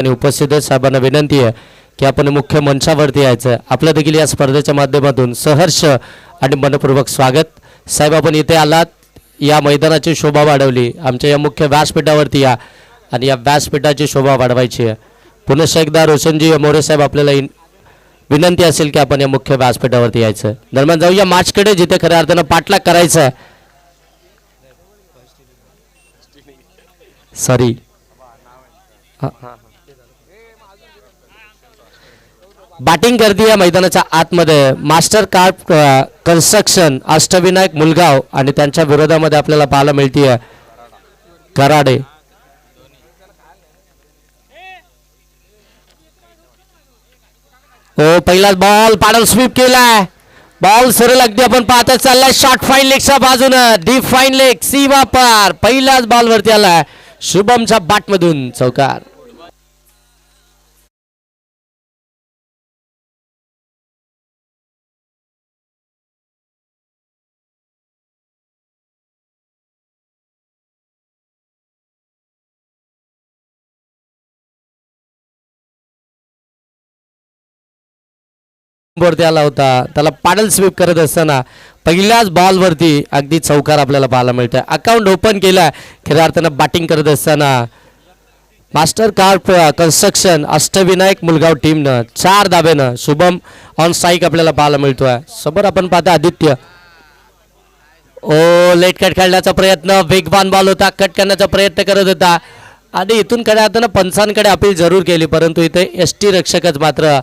आणि उपस्थित साहेबांना विनंती आहे की आपण मुख्य मंचावरती यायचं. आपलं देखील या स्पर्धेच्या माध्यमातून सहर्ष आणि मनपूर्वक स्वागत. साहेब आपण इथे आलात, या मैदानाची शोभा वाढवली, आमच्या या मुख्य व्यासपीठावरती या आणि या व्यासपीठाची शोभा वाढवायची आहे. पुन्हा एकदा रोशनजी मोरे साहेब आपल्याला विनंती असेल की आपण या मुख्य व्यासपीठावरती यायचं. दरम्यान जाऊया मॅचकडे जिथे खऱ्या अर्थानं पाठलाग करायचं आहे. सॉरी बॅटिंग करते या मैदानाच्या आतमध्ये master carp construction Ashtavinayak Mulgaon आणि त्यांच्या विरोधामध्ये आपल्याला पाहायला मिळते कराडे. हो पहिलाच बॉल पाडल स्वीप केलाय, बॉल सरळ अगदी आपण पाहता चाललाय शॉर्ट फाईन लेगच्या बाजूनं डीप फाईन लेग सीमा पार. पहिलाच बॉल वरती आलाय शुभमच्या बॅट मधून चौकार. वरती आला होता, त्याला पाडल स्वीप करत असताना पहिल्याच बॉल वरती अगदी चौकार आपल्याला पाहायला मिळतोय. अकाउंट ओपन केलाय खऱ्या अर्थानं बॅटिंग करत असताना master carp construction Ashtavinayak Mulgaon टीमनं 4 धाब्यानं शुभम ऑन स्ट्राईक आपल्याला पाहायला मिळतोय. समोर आपण पाहता आदित्य. ओ लेट कट खेळण्याचा प्रयत्न, वेगवान बॉल होता, कट करण्याचा प्रयत्न करत होता आणि इथून खऱ्या अर्थानं पंचांकडे अपील जरूर केली, परंतु इथे एसटी रक्षकच मात्र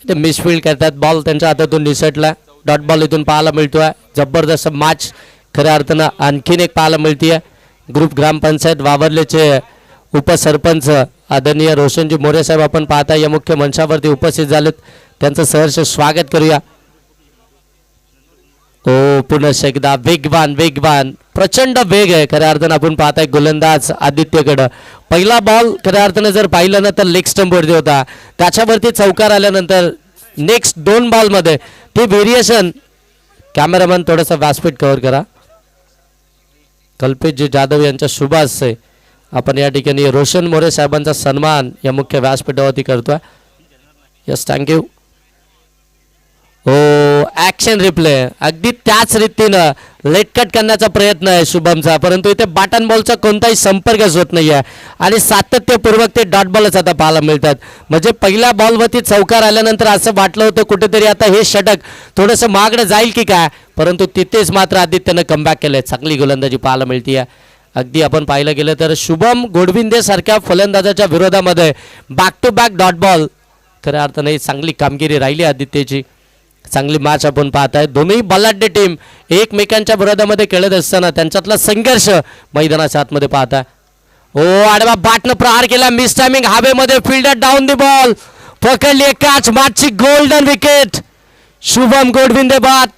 इथे मिसफिल्ड करतात. बॉल त्यांच्या हातातून निसटला. डॉट बॉल इथून पाहायला मिळतोय. जबरदस्त मॅच खऱ्या अर्थानं आणखीन एक पाहायला मिळतीये. ग्रुप ग्रामपंचायत वावरलेचे उपसरपंच आदरणीय रोशनजी मोरे साहेब आपण पाहता या मुख्य मंचावरती उपस्थित झालेत, त्यांचं सहर्ष स्वागत करूया. ओ पुन्हा एकदा वेगवान वेगवान प्रचंड वेग आहे खऱ्या अर्थानं आपण पाहताय गोलंदाज आदित्यकडं. पहिला बॉल खऱ्या अर्थानं जर पाहिलं ना तर लेग स्टंप वरती होता, त्याच्यावरती चौकार आल्यानंतर नेक्स्ट 2 बॉलमध्ये ती व्हेरिएशन. कॅमेरामॅन थोडंसं व्यासपीठ कव्हर करा. कल्पेशजी जाधव यांच्या शुभ हस्ते आपण या ठिकाणी रोशन मोरे साहेबांचा सन्मान या मुख्य व्यासपीठावरती करतोय. Yes thank you. हो ॲक्शन रिप्ले अगदी त्याच रीतीनं लेटकट करण्याचा प्रयत्न आहे शुभमचा, परंतु इथे बॅटन बॉलचा कोणताही संपर्कच होत नाही आहे आणि सातत्यपूर्वक ते डॉट बॉलच आता पाहायला मिळतात. म्हणजे पहिल्या बॉलवरती चौकार आल्यानंतर असं वाटलं होतं कुठेतरी आता हे षटक थोडंसं मागणं जाईल की काय, परंतु तिथेच मात्र आदित्यनं कमबॅक केलंय. चांगली गोलंदाजी पाहायला मिळते आहे. अगदी आपण पाहिलं गेलं तर शुभम गोडविंदे सारख्या फलंदाजाच्या विरोधामध्ये back to back dot ball खऱ्या अर्थाने चांगली कामगिरी राहिली आदित्यची. चांगली मॅच आपण पाहताय. दोन्ही बलाढ्य टीम एकमेकांच्या विरोधामध्ये खेळत असताना त्यांच्यातला संघर्ष मैदानाच्या आतमध्ये पाहताय. ओ आडवा बॅटनं प्रहार केला, मिस टायमिंग हवेमध्ये, फिल्डर डाऊन दी बॉल, पकडली कॅच, मॅचची गोल्डन विकेट शुभम गोडविंदे बाद.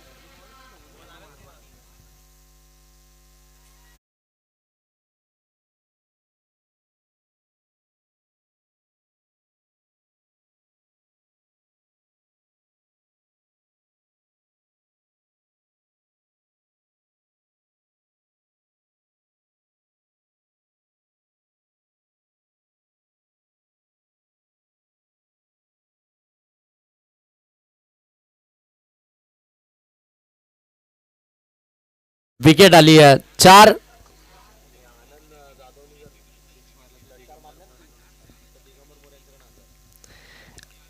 विकेट आली आहे 4.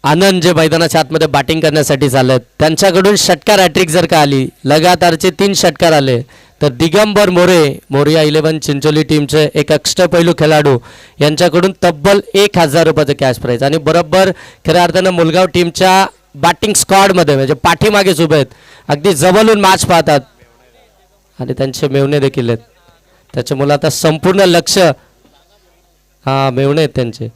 आनंद जे मैदानाच्या आतमध्ये बॅटिंग करण्यासाठी झालेत त्यांच्याकडून षटकार हॅट्रिक जर का आली, लगातारचे 3 षटकार आले तर दिगंबर मोरे मोरिया 11 चिंचोली टीमचे एक अष्टपैलू खेळाडू यांच्याकडून तब्बल 1000 रुपयाचं कॅश प्राईज. आणि बरोबर खऱ्या अर्थानं मुलगाव टीमच्या बॅटिंग स्क्वॉडमध्ये म्हणजे पाठीमागेच उभे आहेत, अगदी जवळून मॅच पाहतात आणि त्यांचे मेवणे देखील आहेत. त्याच्यामुळे आता संपूर्ण लक्ष मेवणे आहेत त्यांचे.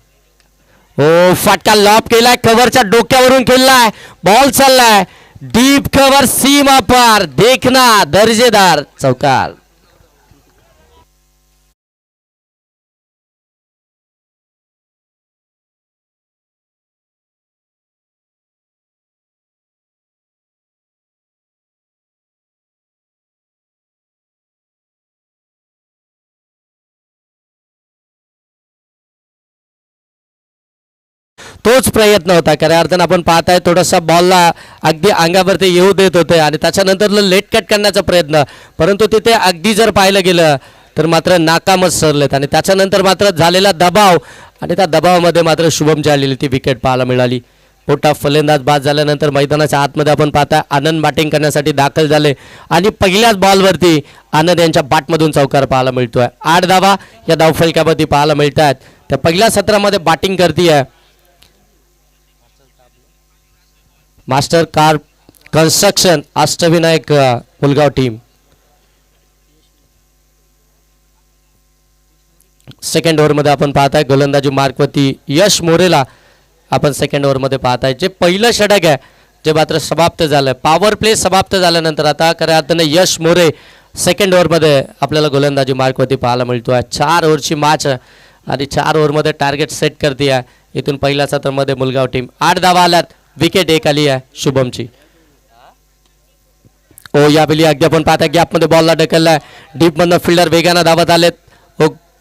ओ फटका लॉप केलाय, कव्हरच्या डोक्यावरून खेळलाय, बॉल चाललाय डीप कव्हर सीमा पार, देखना दर्जेदार चौकार. तोच प्रयत्न होता. खऱ्या अर्थानं आपण पाहताय थोडासा बॉलला अगदी अंगावरती येऊ देत होते आणि त्याच्यानंतर लेट कट करण्याचा प्रयत्न, परंतु तिथे अगदी जर पाहिलं गेलं तर मात्र नाकामच सरलेत आणि त्याच्यानंतर मात्र झालेला दबाव आणि त्या दबावामध्ये मात्र शुभमची आलेली ती विकेट पाहायला मिळाली. मोठा फलंदाज बाद झाल्यानंतर मैदानाच्या आतमध्ये आपण पाहता आनंद बॅटिंग करण्यासाठी दाखल झाले आणि पहिल्याच बॉलवरती आनंद यांच्या बॅटमधून चौकार पाहायला मिळतोय. 8 धावा या धावफलकावरती पाहायला मिळत आहेत. त्या पहिल्या सत्रामध्ये बॅटिंग करतीये master car construction Ashtavinayak Mulgaon team. Second ओव्हरमध्ये आपण पाहताय गोलंदाजी मार्कवरती यश मोरेला आपण सेकंड ओव्हरमध्ये पाहताय. जे पहिलं षटक आहे जे मात्र समाप्त झालं, पॉवर प्ले समाप्त झाल्यानंतर आता खऱ्या अर्थाने यश मोरे सेकंड ओव्हरमध्ये आपल्याला गोलंदाजी मार्कवरती पाहायला मिळतो आहे. 4 ओव्हरची मॅच आणि 4 ओव्हरमध्ये टार्गेट सेट करते आहे. इथून पहिल्या सत्रामध्ये मुलगाव टीम 8 धावा आल्यात, विकेट एक आली आहे शुभमची. ओ यावेळी अगदी आपण पाहता गॅपमध्ये बॉलला ढकललाय, डीपमधनं फिल्डर वेगानं धावत आलेत.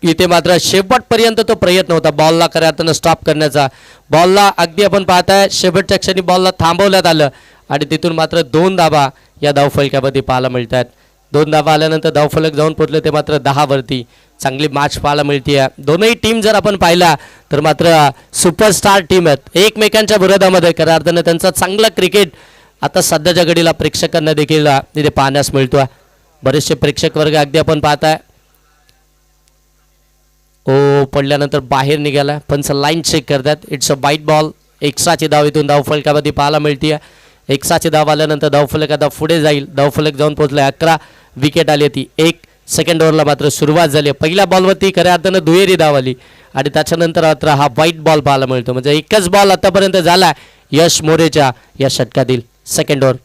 इथे मात्र शेवटपर्यंत तो प्रयत्न होता बॉलला खऱ्या अर्थानं स्टॉप करण्याचा. बॉलला अगदी आपण पाहताय शेवटच्या क्षणी बॉलला थांबवण्यात आलं आणि तिथून मात्र 2 धावा या धावफलकामध्ये पाहायला मिळत आहेत. 2 धावा आल्यानंतर धावफलक जाऊन पोहोचले ते मात्र 10 वरती. चांगली मॅच पाहायला मिळते आहे. दोनही टीम जर आपण पाहिला तर मात्र सुपरस्टार टीम आहेत एकमेकांच्या विरोधामध्ये. खऱ्या अर्थानं त्यांचा चांगला क्रिकेट आता सध्याच्या घडीला प्रेक्षकांना देखील तिथे पाहण्यास मिळतो. बरेचसे प्रेक्षक वर्ग अगदी आपण पाहताय ओ पडल्यानंतर बाहेर निघाला, पंच लाईन चेक करतात. इट्स अ वाईट बॉल. एक्स्ट्राची धाव इथून धावफलकामध्ये पाहायला मिळते. एक्स्ट्राची धाव आल्यानंतर धावफलक आता पुढे जाईल. धावफलक जाऊन पोहोचले 11, विकेट आली होती एक. सेकंड ओव्हरला मात्र सुरुवात झाली. पहिल्या बॉलवरती खऱ्या अर्थानं दुहेरी धाव आली आणि त्याच्यानंतर मात्र हा व्हाईट बॉल पाहायला मिळतो. म्हणजे एकच बॉल आतापर्यंत झाला यश मोरेच्या या षटकातील. सेकंड ओव्हर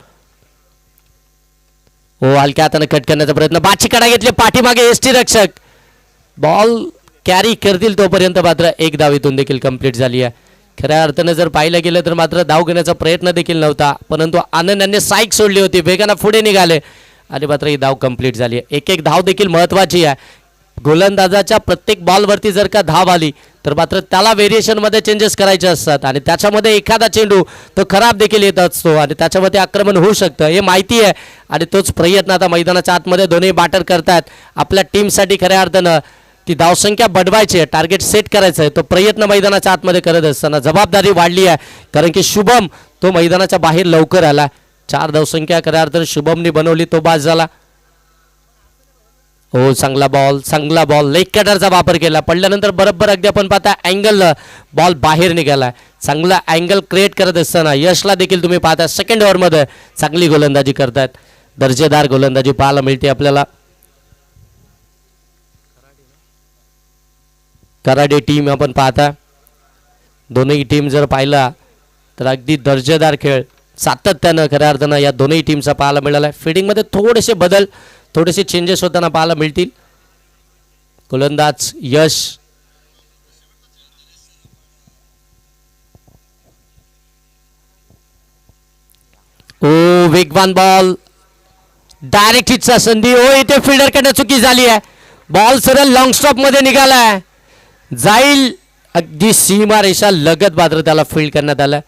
हो हलक्या हाताने कट करण्याचा प्रयत्न, बाचीकडा घेतले पाठीमागे एसटी रक्षक, बॉल कॅरी करतील तोपर्यंत मात्र एक धाव इथून देखील कंप्लीट झाली आहे. खऱ्या अर्थानं जर पाहिलं गेलं तर मात्र धाव घेण्याचा प्रयत्न देखील नव्हता, परंतु आनंद यांनी साईक सोडली होती, वेगानं पुढे निघाले आणि मात्र ही धाव कंप्लीट झाली आहे. एक एक धाव देखील महत्त्वाची आहे. गोलंदाजाच्या प्रत्येक बॉलवरती जर का धाव आली तर मात्र त्याला व्हेरिएशनमध्ये चेंजेस करायचे असतात आणि त्याच्यामध्ये एखादा चेंडू तो खराब देखील येत असतो आणि त्याच्यामध्ये आक्रमण होऊ शकतं हे माहिती आहे आणि तोच प्रयत्न आता मैदानाच्या आतमध्ये दोन्ही बॅटर करतात. आपल्या टीमसाठी खऱ्या अर्थानं ती धावसंख्या बढवायची आहे, टार्गेट सेट करायचं आहे, तो प्रयत्न मैदानाच्या आतमध्ये करत असताना जबाबदारी वाढली आहे कारण की शुभम तो मैदानाच्या बाहेर लवकर आला. 4 धावसंख्या खऱ्या अर्थानं शुभमने बनवली, तो बाद झाला. हो चांगला बॉल लेग कटरचा वापर केला, पडल्यानंतर बरोबर अगदी आपण पाहता अँगल बॉल बाहेर निघाला. चांगला अँगल क्रिएट करत असताना यशला देखील तुम्ही पाहता सेकंड ओव्हरमध्ये चांगली गोलंदाजी करतात. दर्जेदार गोलंदाजी पाहायला मिळते आपल्याला. कराडे टीम आपण पाहता, दोन्ही टीम जर पाहिला तर अगदी दर्जेदार खेळ सातत्यानं खऱ्या अर्थानं या दोन्ही टीमचा पाहायला मिळाला आहे. फिल्डिंगमध्ये थोडेसे बदल, थोडेसे चेंजेस होताना पाहायला मिळतील. गोलंदाज यश ओ वेगवान बॉल, डायरेक्ट हिटचा संधी. ओ इथे फिल्डरकडनं चुकी झाली आहे, बॉल सरळ लॉंग स्टॉप मध्ये निघाला, जाईल अगदी सीमा रेषा लगत मात्र त्याला फील्ड करण्यात आलं.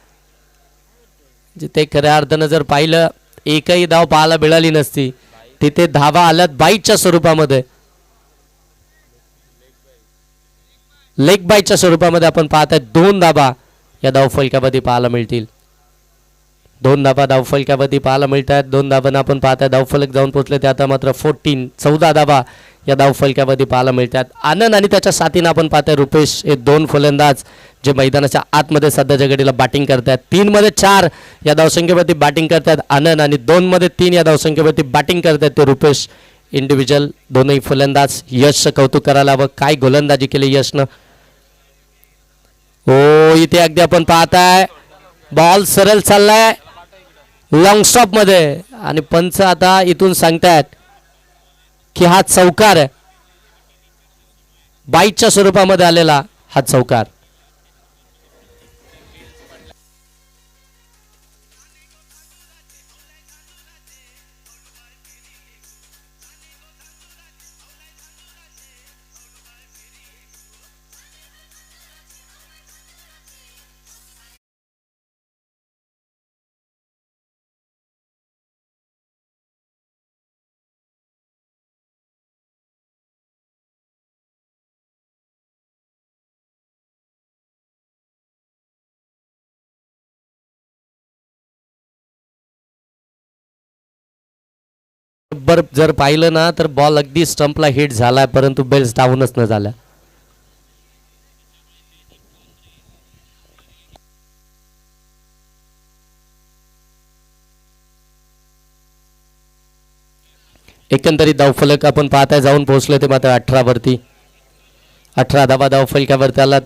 जिथे खऱ्या अर्थानं जर पाहिलं एकही धाव पाहायला मिळाली नसती, तिथे धावा आल्यात बाईटच्या स्वरूपामध्ये, लेग बाईटच्या स्वरूपामध्ये आपण पाहताय 2 धावा या धावफलकामध्ये पाहायला मिळतील. 2 धावा धावफलकामध्ये पाहायला मिळतात. 2 धावांना आपण पाहताय धावफलक जाऊन पोहोचले ते आता मात्र 14 धावा या धावफलकामध्ये पाहायला मिळतात. आनंद आणि त्याच्या साथीनं आपण पाहताय रुपेश हे 2 फलंदाज जे मैदानाच्या आतमध्ये सध्याच्या घडीला बॅटिंग करतात. 3 मध्ये 4 या धावसंख्येवरती बॅटिंग करतात आनंद आणि 2 मध्ये 3 या धावसंख्येवरती बॅटिंग करतात ते रुपेश. इंडिव्हिज्युअल दोनही फलंदाज. यशचं कौतुक करायला हवं, काय गोलंदाजी केली यशनं. हो इथे अगदी आपण पाहताय बॉल सरळ चाललाय लॉंग स्टॉप मध्ये आणि पंच आता इथून सांगतायत की हा चौकार आहे, बाईटच्या स्वरूपामध्ये आलेला हा चौकार. बरोबर जर पाहिलं ना तर बॉल अगदी स्टंपला हिट झालाय, परंतु बेल्स डाऊनच न झाल्या. एकंदरीत धावफलक आपण पाहताय जाऊन पोहोचलो ते मात्र 18 वरती. 18 धावा धावफलकावरती आला.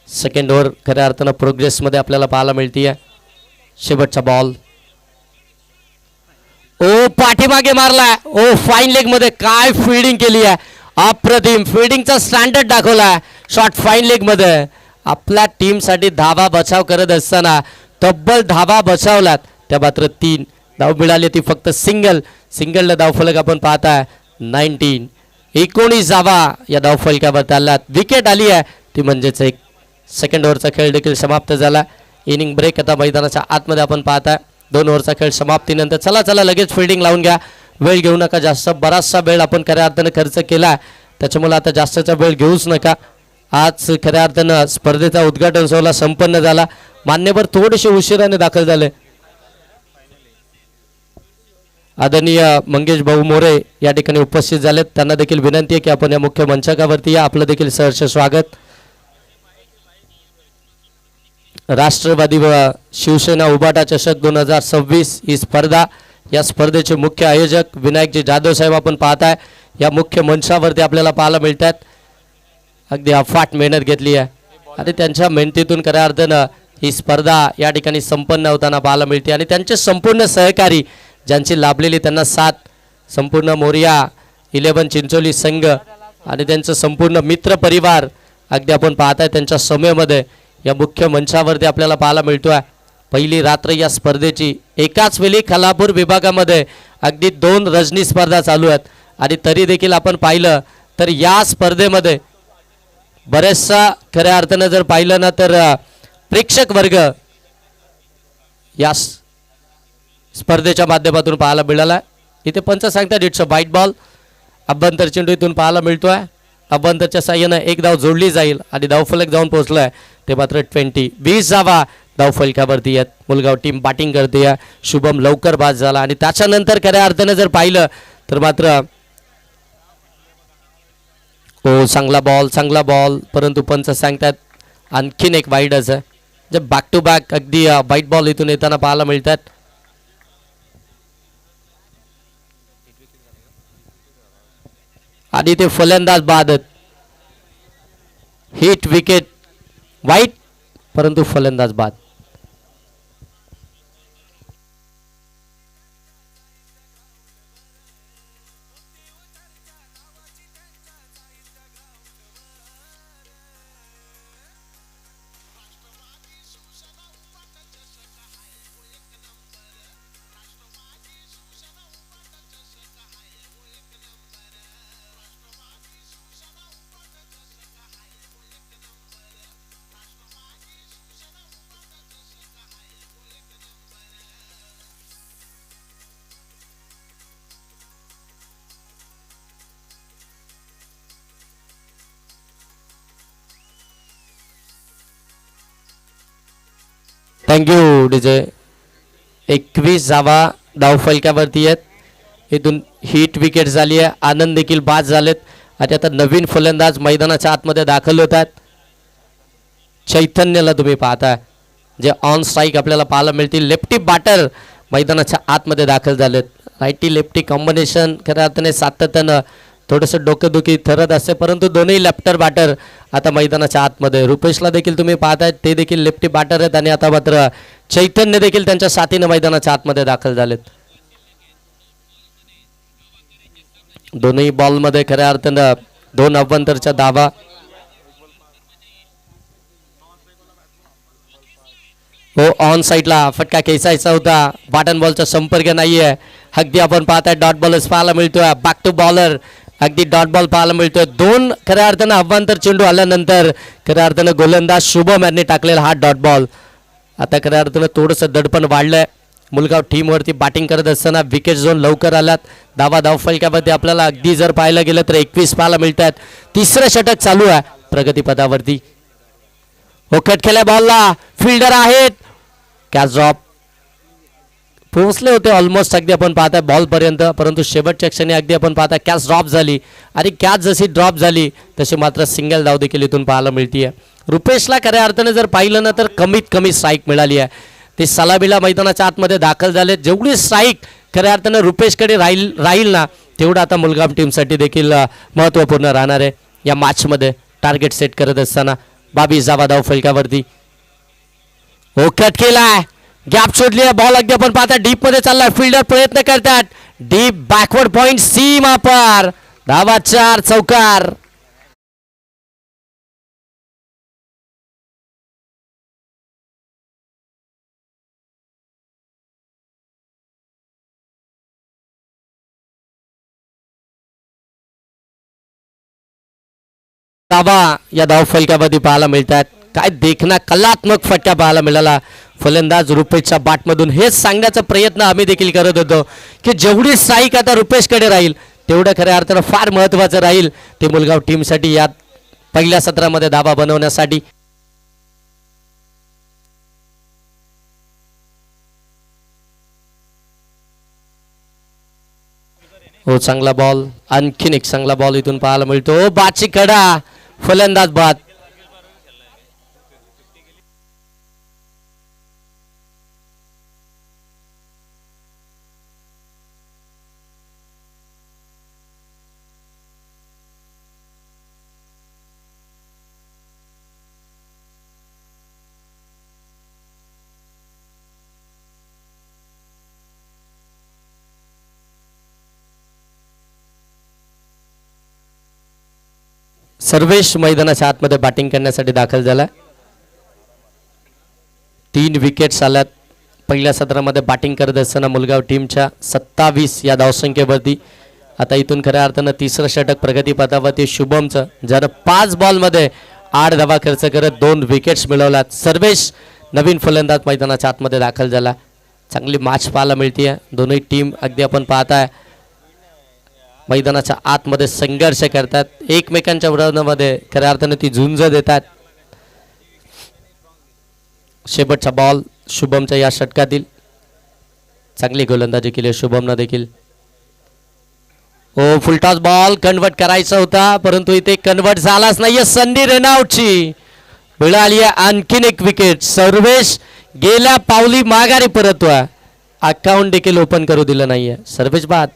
सेकंड ओव्हर खऱ्या अर्थानं प्रोग्रेसमध्ये आपल्याला पाहायला मिळतीये. शेवटचा बॉल ओ पाठीमागे मारलाय. ओ फाईन लेग मध्ये काय फिल्डिंग केली आहे, अप्रतिम फिल्डिंगचा स्टँडर्ड दाखवलाय. शॉट फाईन लेग मध्ये आपल्या टीमसाठी धावा बचाव करत असताना तब्बल धावा बचावलात, त्या मात्र 3 धाव मिळाली. ती फक्त सिंगलला धावफलक आपण पाहताय 19 धावा या धावफलकावर त्याला विकेट आली आहे. ती म्हणजेच एक सेकंड ओव्हरचा खेळ देखील समाप्त झाला. इनिंग ब्रेक आता मैदानाच्या आतमध्ये आपण पाहताय. 2 ओव्हरचा खेळ समाप्तीनंतर चला लगेच फिल्डिंग लावून घ्या, वेळ घेऊ नका जास्त. बराचसा वेळ आपण खऱ्या अर्थानं खर्च केला, त्याच्यामुळे आता जास्तचा वेळ घेऊच नका. आज खऱ्या अर्थानं स्पर्धेचा उद्घाटन सोहळा संपन्न झाला. मान्यवर थोडेसे उशिराने दाखल झाले. आदरणीय मंगेश भाऊ मोरे या ठिकाणी उपस्थित झालेत. त्यांना देखील विनंती आहे की आपण या मुख्य मंचावरती या. आपलं देखील सहर्ष स्वागत. राष्ट्रवादी व शिवसेना उबाटा चषक 2026 ही स्पर्धा, या स्पर्धेचे मुख्य आयोजक विनायकजी जाधव साहेब आपण पाहताय या मुख्य मंचावरती आपल्याला पाहायला मिळतात. अगदी अफाट मेहनत घेतली आहे आणि त्यांच्या मेहनतीतून खऱ्या अर्थानं ही स्पर्धा या ठिकाणी संपन्न होताना पाहायला मिळते. आणि त्यांचे संपूर्ण सहकारी ज्यांची लाभलेली त्यांना साथ, संपूर्ण मोरिया 11 चिंचोली संघ आणि त्यांचं संपूर्ण मित्र परिवार अगदी आपण पाहताय त्यांच्या समयमध्ये या मुख्य मंचावरती आपल्याला पाहायला मिळतोय. पहिली रात्र या स्पर्धेची एकाच वेळी खालापूर विभागामध्ये अगदी 2 रजनी स्पर्धा चालू आहेत. आणि तरी देखील आपण पाहिलं तर या स्पर्धेमध्ये बरेचसा खऱ्या अर्थानं जर पाहिलं ना तर प्रेक्षक वर्ग या स्पर्धेच्या माध्यमातून पाहायला मिळाला. इथे पंच सांगतात इट्स अ व्हाईट बॉल. अभ्यंतर चेंडू इथून पाहायला मिळतोय. अभ्यंतरच्या साह्यानं एक धाव जोडली जाईल आणि धावफलक जाऊन पोहोचलोय ते मात्र 20 धावा धावफलकावरती आहेत. मुलगाव टीम बॅटिंग करते. शुभम लवकर बाद झाला आणि त्याच्यानंतर खऱ्या अर्थानं जर पाहिलं तर मात्र ओ चांगला बॉल परंतु पंच सांगतात आणखीन एक वाईडच आहे. जे बॅक टू बॅक अगदी व्हाईट बॉल इथून येताना पाहायला मिळतात. आणि ते फलंदाज बाद, हिट विकेट वाईट परंतु फलंदाज बाद. Thank you DJ. 21 धावा धावफलकावरती आहेत. इथून हिट विकेट झाली आहे. आनंद देखील बाद झालेत आणि आता नवीन फलंदाज मैदानाच्या आतमध्ये दाखल होतात. चैतन्यला तुम्ही पाहता जे ऑन स्ट्राईक आपल्याला पाहायला मिळतील. लेफ्टी बॅटर मैदानाच्या आतमध्ये दाखल झालेत. रायटी लेफ्टी कॉम्बिनेशन खऱ्या अर्थाने सातत्यानं थोडंसं डोकेदुखी ठरत असते, परंतु दोन्ही लेफ्टर बॅटर आता मैदानाच्या आतमध्ये. रुपेशला देखील तुम्ही पाहताय ते देखील लेफ्टी बॅटर आहेत आणि आता मात्र चैतन्य देखील त्यांच्या साथीनं मैदानाच्या आतमध्ये दाखल झालेत. दोन्ही बॉलमध्ये खऱ्या अर्थानं 2 अभ्यंतरच्या धावा. हो ऑन साईडला फटका खेचायचा होता. बॅटन बॉलचा संपर्क नाहीये. अगदी आपण पाहताय डॉट बॉलर्स पाहायला मिळतोय. बॅक टू बॉलर अगदी डॉट बॉल पाहायला मिळतोय. 2 खऱ्या अर्थानं अभ्यंतर चेंडू आल्यानंतर खऱ्या अर्थानं गोलंदाज शुभम यांनी टाकलेला हा डॉट बॉल. आता खऱ्या अर्थानं थोडंसं दडपण वाढलंय. मुलगाव टीमवरती बॅटिंग करत असताना विकेट झोन लवकर आल्यात. धावफलकामध्ये आपल्याला अगदी जर पाहायला गेलं तर 21 पाहायला मिळतात. 3रं षटक चालू आहे प्रगतीपथावरती. ओकट केल्या बॉलला फिल्डर आहेत. कॅच ड्रॉप पोहोचले होते ऑलमोस्ट अगदी आपण पाहताय बॉलपर्यंत, परंतु शेवटच्या क्षणी अगदी आपण पाहताय कॅच ड्रॉप झाली आणि कॅच जशी ड्रॉप झाली तशी मात्र सिंगल धाव देखील इथून पाहायला मिळतीये. रुपेशला खऱ्या अर्थाने जर पाहिलं ना तर कमीत कमी स्ट्राईक मिळाली आहे. ते सलामीला मैदानाच्या आतमध्ये दाखल झाले. जेवढी स्ट्राईक खऱ्या अर्थाने रुपेशकडे राहील ना तेवढं आता मुलगाम टीमसाठी देखील महत्त्वपूर्ण राहणार आहे. या मॅचमध्ये टार्गेट सेट करत असताना 22 धावा धाव फलकावरती. ओ कट केलाय, गॅप सोडली आहे. बॉल अगदी आपण पाहता डीप मध्ये चाललाय. फिल्डर प्रयत्न करतात. डीप बॅकवर्ड पॉइंट सीमा पार. धावा 4 चौकार. धावा या धाव फलकावरती पाहायला मिळतात. काय देखना कलात्मक फटका पाहायला मिळाला फलंदाज रुपेशच्या बॅटमधून. हेच सांगण्याचा प्रयत्न आम्ही देखील करत होतो की जेवढी स्ट्राईक आता रुपेशकडे राहील तेवढं खऱ्या अर्थानं फार महत्त्वाचं राहील ते मुलगाव टीमसाठी या पहिल्या सत्रामध्ये धावा बनवण्यासाठी. हो चांगला बॉल, आणखीन एक चांगला बॉल इथून पाहायला मिळतो. बाची कडा, फलंदाज बाद. सर्वेश मैदानाच्या आतमध्ये बॅटिंग करण्यासाठी दाखल झाला. 3 विकेट्स आल्यात. पहिल्या सत्रामध्ये बॅटिंग करत असताना मुलगाव टीमच्या 27 या धावसंख्येवरती. आता इथून खऱ्या अर्थानं तिसरं षटक प्रगतीपथावरती शुभमचं, ज्यानं 5 बॉलमध्ये 8 धावा खर्च करत 2 विकेट्स मिळवल्यात. सर्वेश नवीन फलंदाज मैदानाच्या आतमध्ये दाखल झाला. चांगली मॅच पाहायला मिळते. दोन्ही टीम अगदी आपण पाहताय मैदानाच्या आतमध्ये संघर्ष करतात. एकमेकांच्या विरोधामध्ये खऱ्या अर्थाने ती झुंज देतात. शेवटचा बॉल शुभमच्या या षटकातील. चांगली गोलंदाजी केली शुभमनं देखील. ओ फुलटॉस बॉल कन्वर्ट करायचा होता परंतु इथे कन्वर्ट झालाच नाहीये. संधी रनआउटची मिळाली आहे. आणखीन एक विकेट. सर्वेश गेल्या पावली माघारी परतवा. अकाउंट देखील ओपन करू दिलं नाहीये. सर्वेश बाद.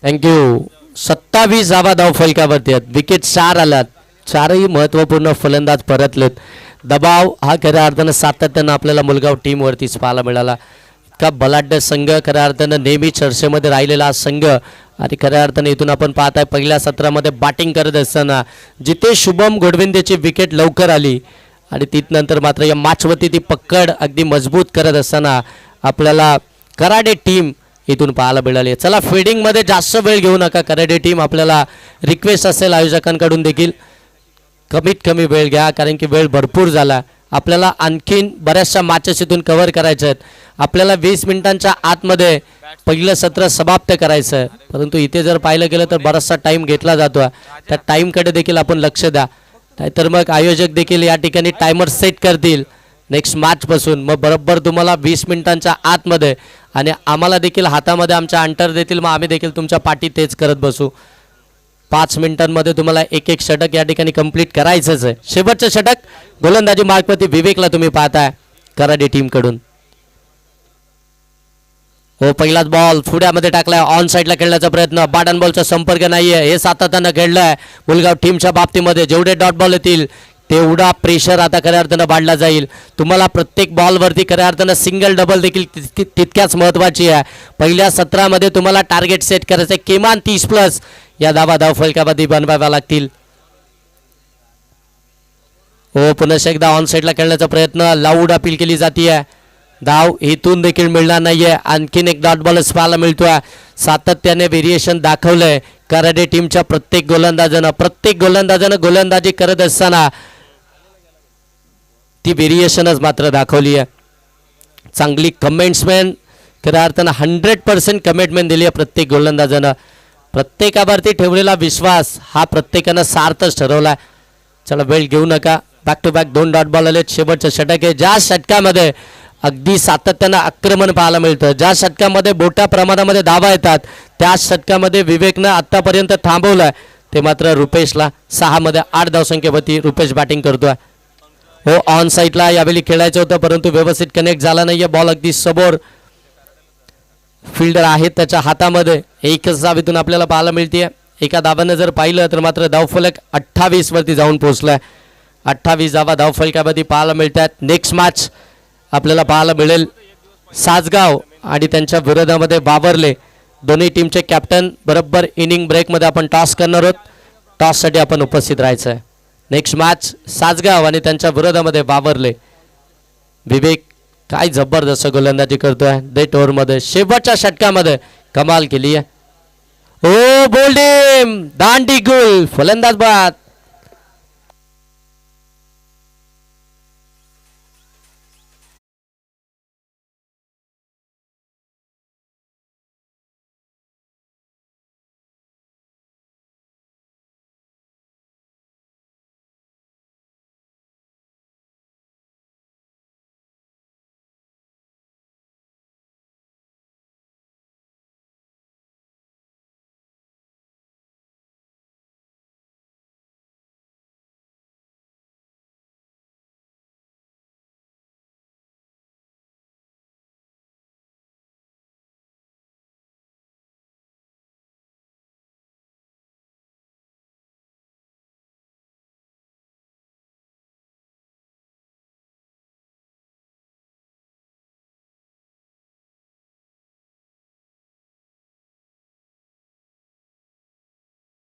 थँक्यू. 27 धावा धाव फलकावरती आहेत. विकेट 4 आल्यात. 4ही महत्त्वपूर्ण फलंदाज परतलेत. दबाव हा खऱ्या अर्थानं सातत्यानं आपल्याला मुलगाव टीमवरतीच पाहायला मिळाला. इतका बलाढ्य संघ खऱ्या अर्थानं नेहमी चर्चेमध्ये राहिलेला हा संघ. आणि खऱ्या अर्थानं इथून आपण पाहताय पहिल्या सत्रामध्ये बॅटिंग करत असताना जिथे शुभम गोडविंदेची विकेट लवकर आली आणि तिथनंतर मात्र या मॅचवरती ती पकड अगदी मजबूत करत असताना आपल्याला कराडे टीम इथून पाहायला मिळाली. चला फिल्डिंगमध्ये जास्त वेळ घेऊ नका कराडे टीम. आपल्याला रिक्वेस्ट असेल आयोजकांकडून देखील कमीत कमी वेळ घ्या कारण की वेळ भरपूर झाला. आपल्याला आणखीन बऱ्याचशा मॅचेस इथून कव्हर करायच्या आहेत. आपल्याला 20 मिनिटांच्या आतमध्ये पहिलं सत्र समाप्त करायचं आहे. परंतु इथे जर पाहिलं गेलं तर बराचसा टाईम घेतला जातो. त्या टाईमकडे देखील आपण लक्ष द्या. नाहीतर मग आयोजक देखील या ठिकाणी टायमर सेट करतील नेक्स्ट मॅचपासून. मग बरोबर तुम्हाला 20 मिनिटांच्या आतमध्ये आणि आम्हाला देखील हातामध्ये आमच्या अंटर देतील. मग आम्ही देखील तुमच्या पाठी तेच करत बसू. 5 मिनिटांमध्ये तुम्हाला एक एक षटक या ठिकाणी कंप्लीट करायचंच आहे. शेवटचं षटक गोलंदाजी मार्गवरती विवेकला तुम्ही पाहताय कराडे टीमकडून. हो पहिलाच बॉल पुढ्यामध्ये टाकलाय. ऑन साईडला खेळण्याचा प्रयत्न. बॅट बॉलचा संपर्क नाहीये. हे सातत्यानं खेळलंय मुलगाव टीमच्या बाबतीमध्ये. जेवढे डॉट बॉल येतील तेवढा प्रेशर आता खऱ्या अर्थानं वाढला जाईल. तुम्हाला प्रत्येक बॉलवरती खऱ्या अर्थानं सिंगल डबल देखील तितक्याच महत्त्वाची आहे. पहिल्या 17मध्ये तुम्हाला टार्गेट सेट करायचं आहे, किमान 30+ या धावफलकामध्ये बनवाव्या लागतील. हो, पुन्हा एकदा ऑन साईडला खेळण्याचा प्रयत्न, लाऊड अपील केली जाते. धाव इथून देखील मिळणार नाहीये. आणखीन एक डॉट बॉलच पाहायला मिळतोय. सातत्याने व्हेरिएशन दाखवलंय कराडे टीमच्या प्रत्येक गोलंदाजानं गोलंदाजी करत असताना ती व्हेरिएशनच मात्र दाखवली आहे. चांगली कमेंट्समॅन खऱ्या अर्थानं 100% कमिटमेंट दिली आहे प्रत्येक गोलंदाजानं. प्रत्येकावरती ठेवलेला विश्वास हा प्रत्येकानं सार्थच ठरवला. चला वेळ घेऊ नका. Back to back 2 dot ball आले. शेवटचं षटक आहे. ज्या षटकामध्ये अगदी सातत्यानं आक्रमण पाहायला मिळतं, ज्या षटकामध्ये मोठ्या प्रमाणामध्ये धावा येतात, त्या षटकामध्ये विवेकनं आत्तापर्यंत थांबवलं ते मात्र रुपेशला. 6मध्ये 8 धावसंख्येवरती रुपेश बॅटिंग करतोय. हो, ऑन साईडला यावेळी खेळायचं होतं परंतु व्यवस्थित कनेक्ट झाला नाहीये. बॉल अगदी समोर फिल्डर आहेत त्याच्या हातामध्ये. एकच धाव इथून आपल्याला पाहायला मिळते. एका धावानं जर पाहिलं तर मात्र धावफलक 28 वरती जाऊन पोहोचलाय. 28 धावा धावफलकामध्ये पाहायला मिळतात. नेक्स्ट मॅच आपल्याला पाहायला मिळेल सासगाव आणि त्यांच्या विरोधामध्ये बाबरले. दोन्ही टीमचे कॅप्टन बरोबर इनिंग ब्रेकमध्ये आपण टॉस करणार आहोत. टॉससाठी आपण उपस्थित राहायचं आहे. नेक्स्ट मॅच सासगाव आणि त्यांच्या विरोधामध्ये बाबरले. विवेक काय जबरदस्त गोलंदाजी करतोय. डेट ओव्हरमध्ये शेवटच्या षटकामध्ये कमाल केली आहे. ओ बोल्डिम दांडी गुल फलंदाज बाद.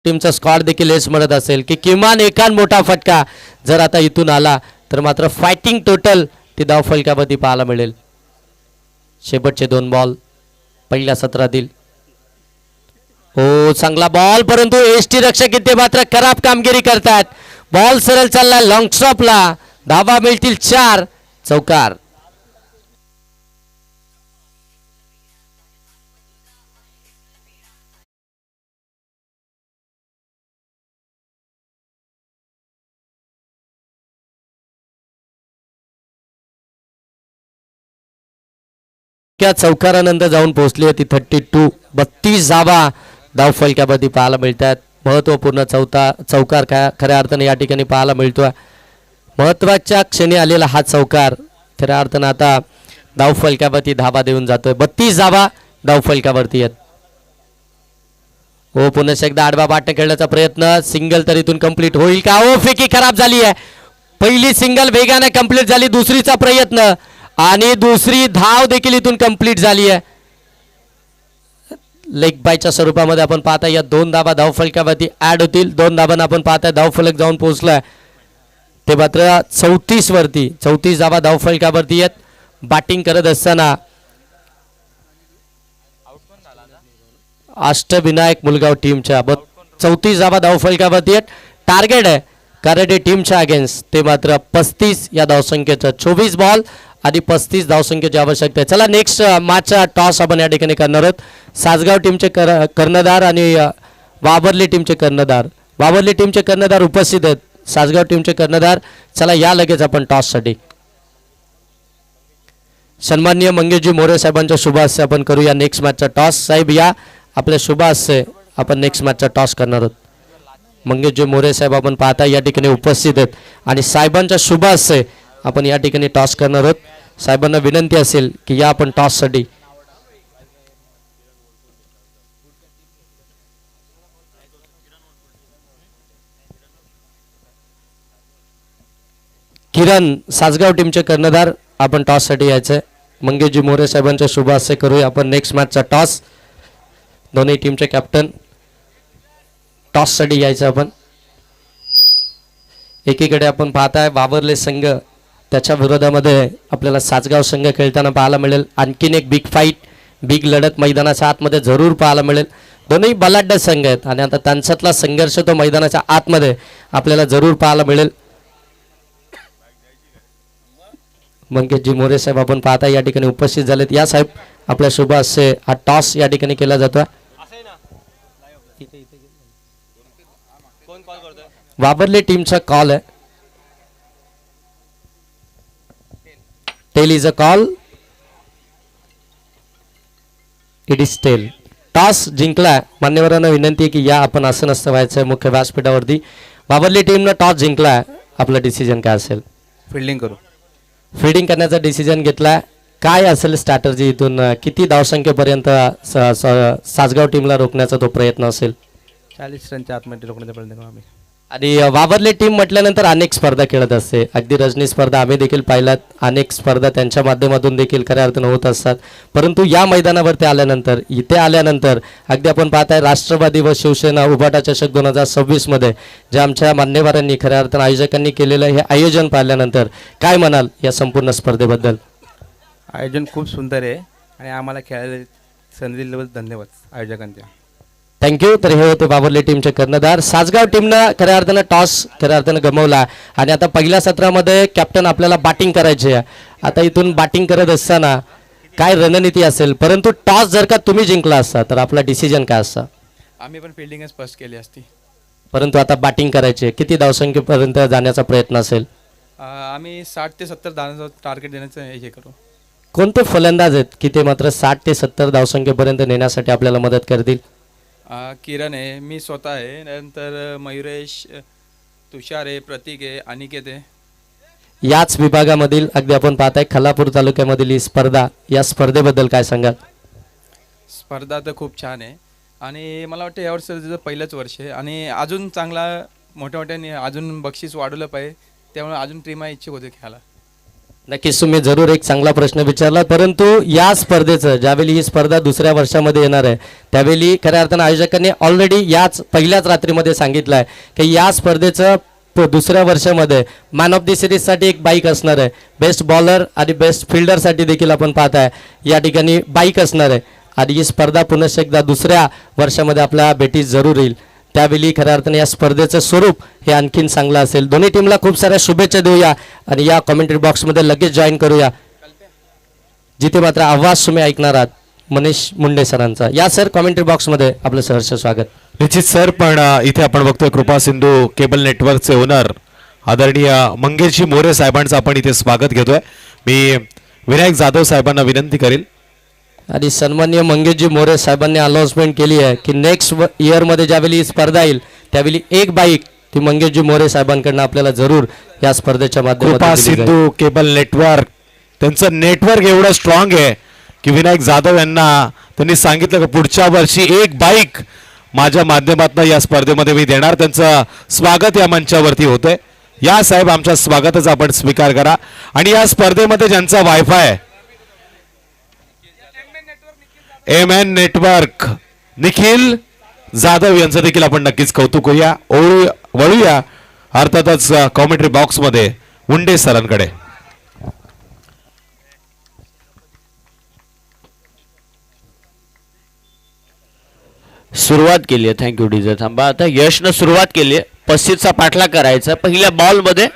टीमचा स्क्वॉड देखील हेच म्हणत असेल की किमान एकान मोठा फटका जर आता इथून आला तर मात्र फायटिंग टोटल ती धावफलकामध्ये पाहायला मिळेल. शेवटचे 2 बॉल पहिल्या सत्रातील. हो, चांगला बॉल परंतु एसटी रक्षक इथे मात्र खराब कामगिरी करतात. बॉल सरळ चालला लॉंग स्टॉपला. धावा मिळतील 4. चौकार. चौकारानंतर जाऊन पोहोचली होती 32. 32 धावा धावफलकामध्ये पाहायला मिळतात. महत्वपूर्ण चौकार खऱ्या अर्थाने या ठिकाणी पाहायला मिळतोय. महत्वाच्या क्षणी आलेला हा चौकार खऱ्या अर्थानं आता धावफलकावरती धावा देऊन जातोय. 32 धावा धावफलकावरती आहेत. हो, पुन्हा एकदा आडवा बाटने खेळण्याचा प्रयत्न. सिंगल तर इथून कंप्लीट होईल का? हो, फेकी खराब झाली आहे. पहिली सिंगल वेगाने कंप्लीट झाली. दुसरीचा प्रयत्न आणि दुसरी धाव देखील इथून कंप्लीट झाली आहे. लेग बायच्या स्वरूपामध्ये आपण पाहता या 2 धावा धावफलकावरती ऍड होतील. 2 धावांना आपण पाहता धावफलक जाऊन पोहोचलाय ते मात्र 34 वरती. 34 धावा धावफलकावरती आहेत. बॅटिंग करत असताना अष्टविनायक मुलगाव टीमच्या 34 धावा धावफलकावरती आहेत. टार्गेट आहे कराडे टीमच्या अगेन्स्ट ते मात्र 35 या धावसंख्येचं. 24 बॉल आणि 35 धावसंख्येची आवश्यकता आहे. चला नेक्स्ट मॅचचा टॉस आपण या ठिकाणी करणार आहोत. सासगाव टीमचे कर्णधार आणि वाबर्ली टीमचे कर्णधार. वाबर्ली टीमचे कर्णधार उपस्थित आहेत. सासगाव टीमचे कर्णधार. चला या लगेच आपण टॉससाठी सन्माननीय मंगेशजी मोरे साहेबांच्या शुभ हस्ते आपण करूया नेक्स्ट मॅचचा टॉस. साहेब या आपल्या शुभ हस्ते आपण नेक्स्ट मॅचचा टॉस करणार आहोत. मंगेशजी मोरे साहेब आपण पाहता या ठिकाणी उपस्थित आहेत आणि साहेबांच्या शुभ हस्ते आपण या ठिकाणी टॉस करणार आहोत. साहेबांना विनंती असेल की या आपण टॉससाठी किरण सासगाव टीमचे कर्णधार आपण टॉससाठी यायचं आहे. मंगेशजी मोरे साहेबांच्या शुभ हस्ते करूया आपण नेक्स्ट मॅचचा टॉस. दोन्ही टीमचे कॅप्टन टॉससाठी यायचं आपण. एकीकडे आपण पाहताय वावरले संघ, त्याच्या विरोधामध्ये आपल्याला सासगाव संघ खेळताना पाहायला मिळेल. आणखीन एक बिग फाईट, बिग लढत मैदानाच्या आतमध्ये जरूर पाहायला मिळेल. दोन्ही बलाढ्य संघ आहेत आणि आता त्यांच्यातला संघर्ष तो मैदानाच्या आतमध्ये आपल्याला जरूर पाहायला मिळेल. मंगेशजी मोरे साहेब आपण पाहता या ठिकाणी उपस्थित झालेत. या साहेब आपल्या शुभ हस्ते हा टॉस या ठिकाणी केला जातोय. वावरले टीमचा कॉल आहे. Tail is a call. It is tail. Toss जिंकला. मान्यवरांना विनंती आहे की या आपण असं नसतं व्हायचं मुख्य व्यासपीठावरती. वावरली टीमनं टॉस जिंकला. आपलं डिसिजन काय असेल? फिल्डिंग करू. फिल्डिंग करण्याचा डिसिजन घेतला. काय असेल स्ट्रॅटर्जी इथून? किती धावसंख्येपर्यंत सासगाव टीमला रोखण्याचा तो प्रयत्न असेल? 40 रनच्या आतमध्ये रोखण्याचा प्रयत्न करू आम्ही. आणि वावरले टीम म्हटल्यानंतर अनेक स्पर्धा खेळत असते. अगदी रजनी स्पर्धा आम्ही देखील पाहिल्यात. अनेक स्पर्धा त्यांच्या माध्यमातून देखील खऱ्या अर्थानं होत असतात. परंतु या मैदानावरती आल्यानंतर, इथे आल्यानंतर अगदी आपण पाहताय राष्ट्रवादी व शिवसेना उभाटा चषक 2026 मध्ये जे आमच्या मान्यवरांनी खऱ्या अर्थानं आयोजकांनी केलेलं हे आयोजन पाहिल्यानंतर काय म्हणाल या संपूर्ण स्पर्धेबद्दल? आयोजन खूप सुंदर आहे आणि आम्हाला खेळायला संधी दिल्याबद्दल धन्यवाद आयोजकांच्या. थँक्यू. तर हे होते वावरले टीमचे कर्णधार. सासगाव टीमनं खऱ्या अर्थानं टॉस खऱ्या अर्थानं गमावला आणि आता पहिल्या सत्रामध्ये कॅप्टन आपल्याला बॅटिंग करायची आहे. आता इथून बॅटिंग करत असताना काय रणनीती असेल? परंतु टॉस जर का तुम्ही जिंकला असता तर आपला डिसिजन काय असता? आम्ही पण फिल्डिंगच फर्स्ट केली असती. परंतु आता बॅटिंग करायची आहे. किती धावसंख्येपर्यंत जाण्याचा प्रयत्न असेल? आम्ही 60 ते 70 धावांचं टार्गेट देण्याचं हे करू. कोणते फलंदाज आहेत की ते मात्र 60 ते 70 धावसंख्येपर्यंत नेण्यासाठी आपल्याला मदत करतील? किरण आहे, मी स्वतः आहे, नंतर मयुरेश, तुषार आहे, प्रतीक आहे, अनिकेत आहे. याच विभागामधील अगदी आपण पाहताय खालापूर तालुक्यामधील ही स्पर्धा, या स्पर्धेबद्दल काय सांगाल? स्पर्धा तर खूप छान आहे आणि मला वाटतं या वर्षाचं पहिलंच वर्ष आहे आणि अजून चांगला मोठ्या अजून बक्षीस वाढवलं पाहिजे. त्यामुळे अजून टीम इच्छुक होते खेळायला. नक्कीच तुम्ही जरूर एक चांगला प्रश्न विचारला. परंतु या स्पर्धेचं ज्यावेळी ही स्पर्धा दुसऱ्या वर्षामध्ये येणार आहे त्यावेळी खऱ्या अर्थानं आयोजकांनी ऑलरेडी याच पहिल्याच रात्रीमध्ये सांगितलं आहे की या स्पर्धेचं दुसऱ्या वर्षामध्ये मॅन ऑफ द सिरीजसाठी एक बाईक असणार आहे. बेस्ट बॉलर आणि बेस्ट फिल्डरसाठी देखील आपण पाहताय या ठिकाणी बाईक असणार आहे. आणि ही स्पर्धा पुनश्च एकदा दुसऱ्या वर्षामध्ये आपल्या भेटीस जरूर येईल. त्यावेळी खऱ्या अर्थाने या स्पर्धेचं स्वरूप हे आणखीन चांगलं असेल. दोन्ही टीमला खूप साऱ्या शुभेच्छा देऊया आणि या कॉमेंट्री बॉक्समध्ये लगेच जॉईन करूया जिथे मात्र आवाज तुम्ही ऐकणार आहात मनीष मुंडे सरांचा. या सर कॉमेंट्री बॉक्समध्ये आपलं सहर्ष स्वागत. निश्चित सर. पण इथे आपण बघतोय कृपा सिंधू केबल नेटवर्कचे ओनर आदरणीय मंगेशजी मोरे साहेबांचं आपण इथे स्वागत घेतोय. मी विनायक जाधव साहेबांना विनंती करेल. आणि सन्माननीय मंगेशजी मोरे साहेबांनी अनाउन्समेंट केली आहे की नेक्स्ट इयरमध्ये ज्यावेळी स्पर्धा येईल त्यावेळी एक बाईक ती मंगेशजी मोरे साहेबांकडनं आपल्याला जरूर या स्पर्धेच्या कृपा माध्यमातून सिंधू केबल नेटवर्क, त्यांचं नेटवर्क एवढं स्ट्रॉंग आहे की विनायक जाधव यांना त्यांनी सांगितलं की पुढच्या वर्षी एक बाईक माझ्या माध्यमातून या स्पर्धेमध्ये मी देणार. त्यांचं स्वागत या मंचावरती होतंय. या साहेब आमच्या स्वागताचा आपण स्वीकार करा. आणि या स्पर्धेमध्ये ज्यांचा wifi MN network Nikhil Jadhav यांचं देखील आपण नक्कीच कौतुक करूया. वळूया अर्थातच कॉमेंट्री बॉक्समध्ये मुंडे सरांकडे. सुरुवात केली आहे. Thank you DJ. थांबा. आता यशनं सुरुवात केली आहे. 35चा पाठलाग करायचा. पहिल्या बॉलमध्ये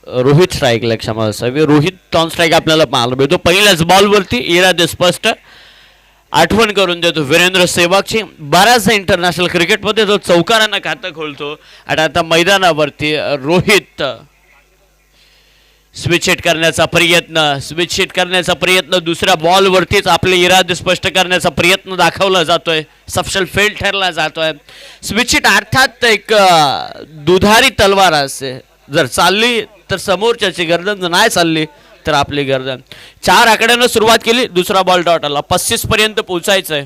रोहित स्ट्राईकला, क्षमा असावी, रोहित ऑन स्ट्राईक आपल्याला पाहायला मिळतो. पहिल्याच बॉलवरती इरादे स्पष्ट. आठवण करून देतो वीरेंद्र सेहवागची. बऱ्याचदा इंटरनॅशनल क्रिकेटमध्ये जो चौकारांना खातं खोलतो आणि आता मैदानावरती रोहित स्विच हिट करण्याचा प्रयत्न दुसऱ्या बॉलवरतीच आपले इरादे स्पष्ट करण्याचा प्रयत्न दाखवला जातोय. सफल फेल ठरला जातोय. स्विच हिट अर्थात एक दुधारी तलवार असते. जर चालली तर समोरच्याची गर्दन, जर नाही चालली तर आपली गर्दन. 4 आकड्यानं सुरुवात केली. दुसरा बॉल डॉट आला. 35 पर्यंत पोहोचायचंय.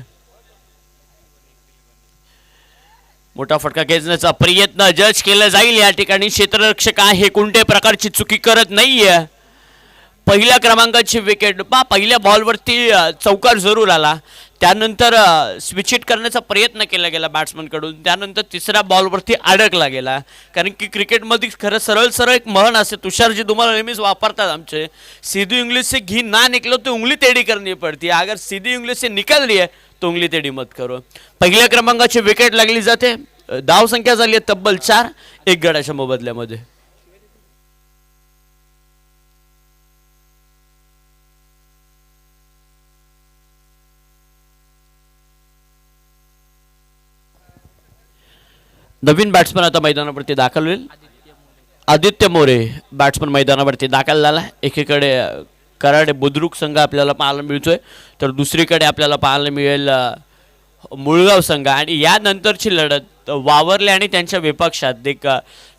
मोठा फटका खेचण्याचा प्रयत्न जज केला जाईल या ठिकाणी. क्षेत्ररक्षक आहे कोणत्याही प्रकारची चुकी करत नाहीये. पहिल्या क्रमांकाची विकेट पहिल्या बॉलवरती चौकार जरूर आला, त्यानंतर स्विच हिट करण्याचा प्रयत्न केला गेला बॅट्समनकडून, त्यानंतर तिसऱ्या बॉलवरती अडकला गेला. कारण की क्रिकेटमध्ये खरं सरळ सरळ एक म्हण असते, तुषारजी तुम्हाला नेहमीच वापरतात आमचे, सीधी उंगली से घी ना निकलो तो उंगली टेढ़ी करनी पड़ती है, अगर सीधी उंगली से निकल रही है तो उंगली टेढ़ी मत करो. पहिल्या क्रमांकाची विकेट लागली जाते. धाव संख्या झाली आहे तब्बल 4, 1 गडाच्या मोबदल्यामध्ये. नवीन बॅट्समन आता मैदानावरती दाखल होईल. आदित्य मोरे बॅट्समन मैदानावरती दाखल झाला. एकीकडे कराडे बुद्रुक संघ आपल्याला पाहायला मिळतोय, तर दुसरीकडे आपल्याला पाहायला मिळेल मुळगाव संघ. आणि यानंतरची लढत वावरले आणि त्यांच्या विपक्षात एक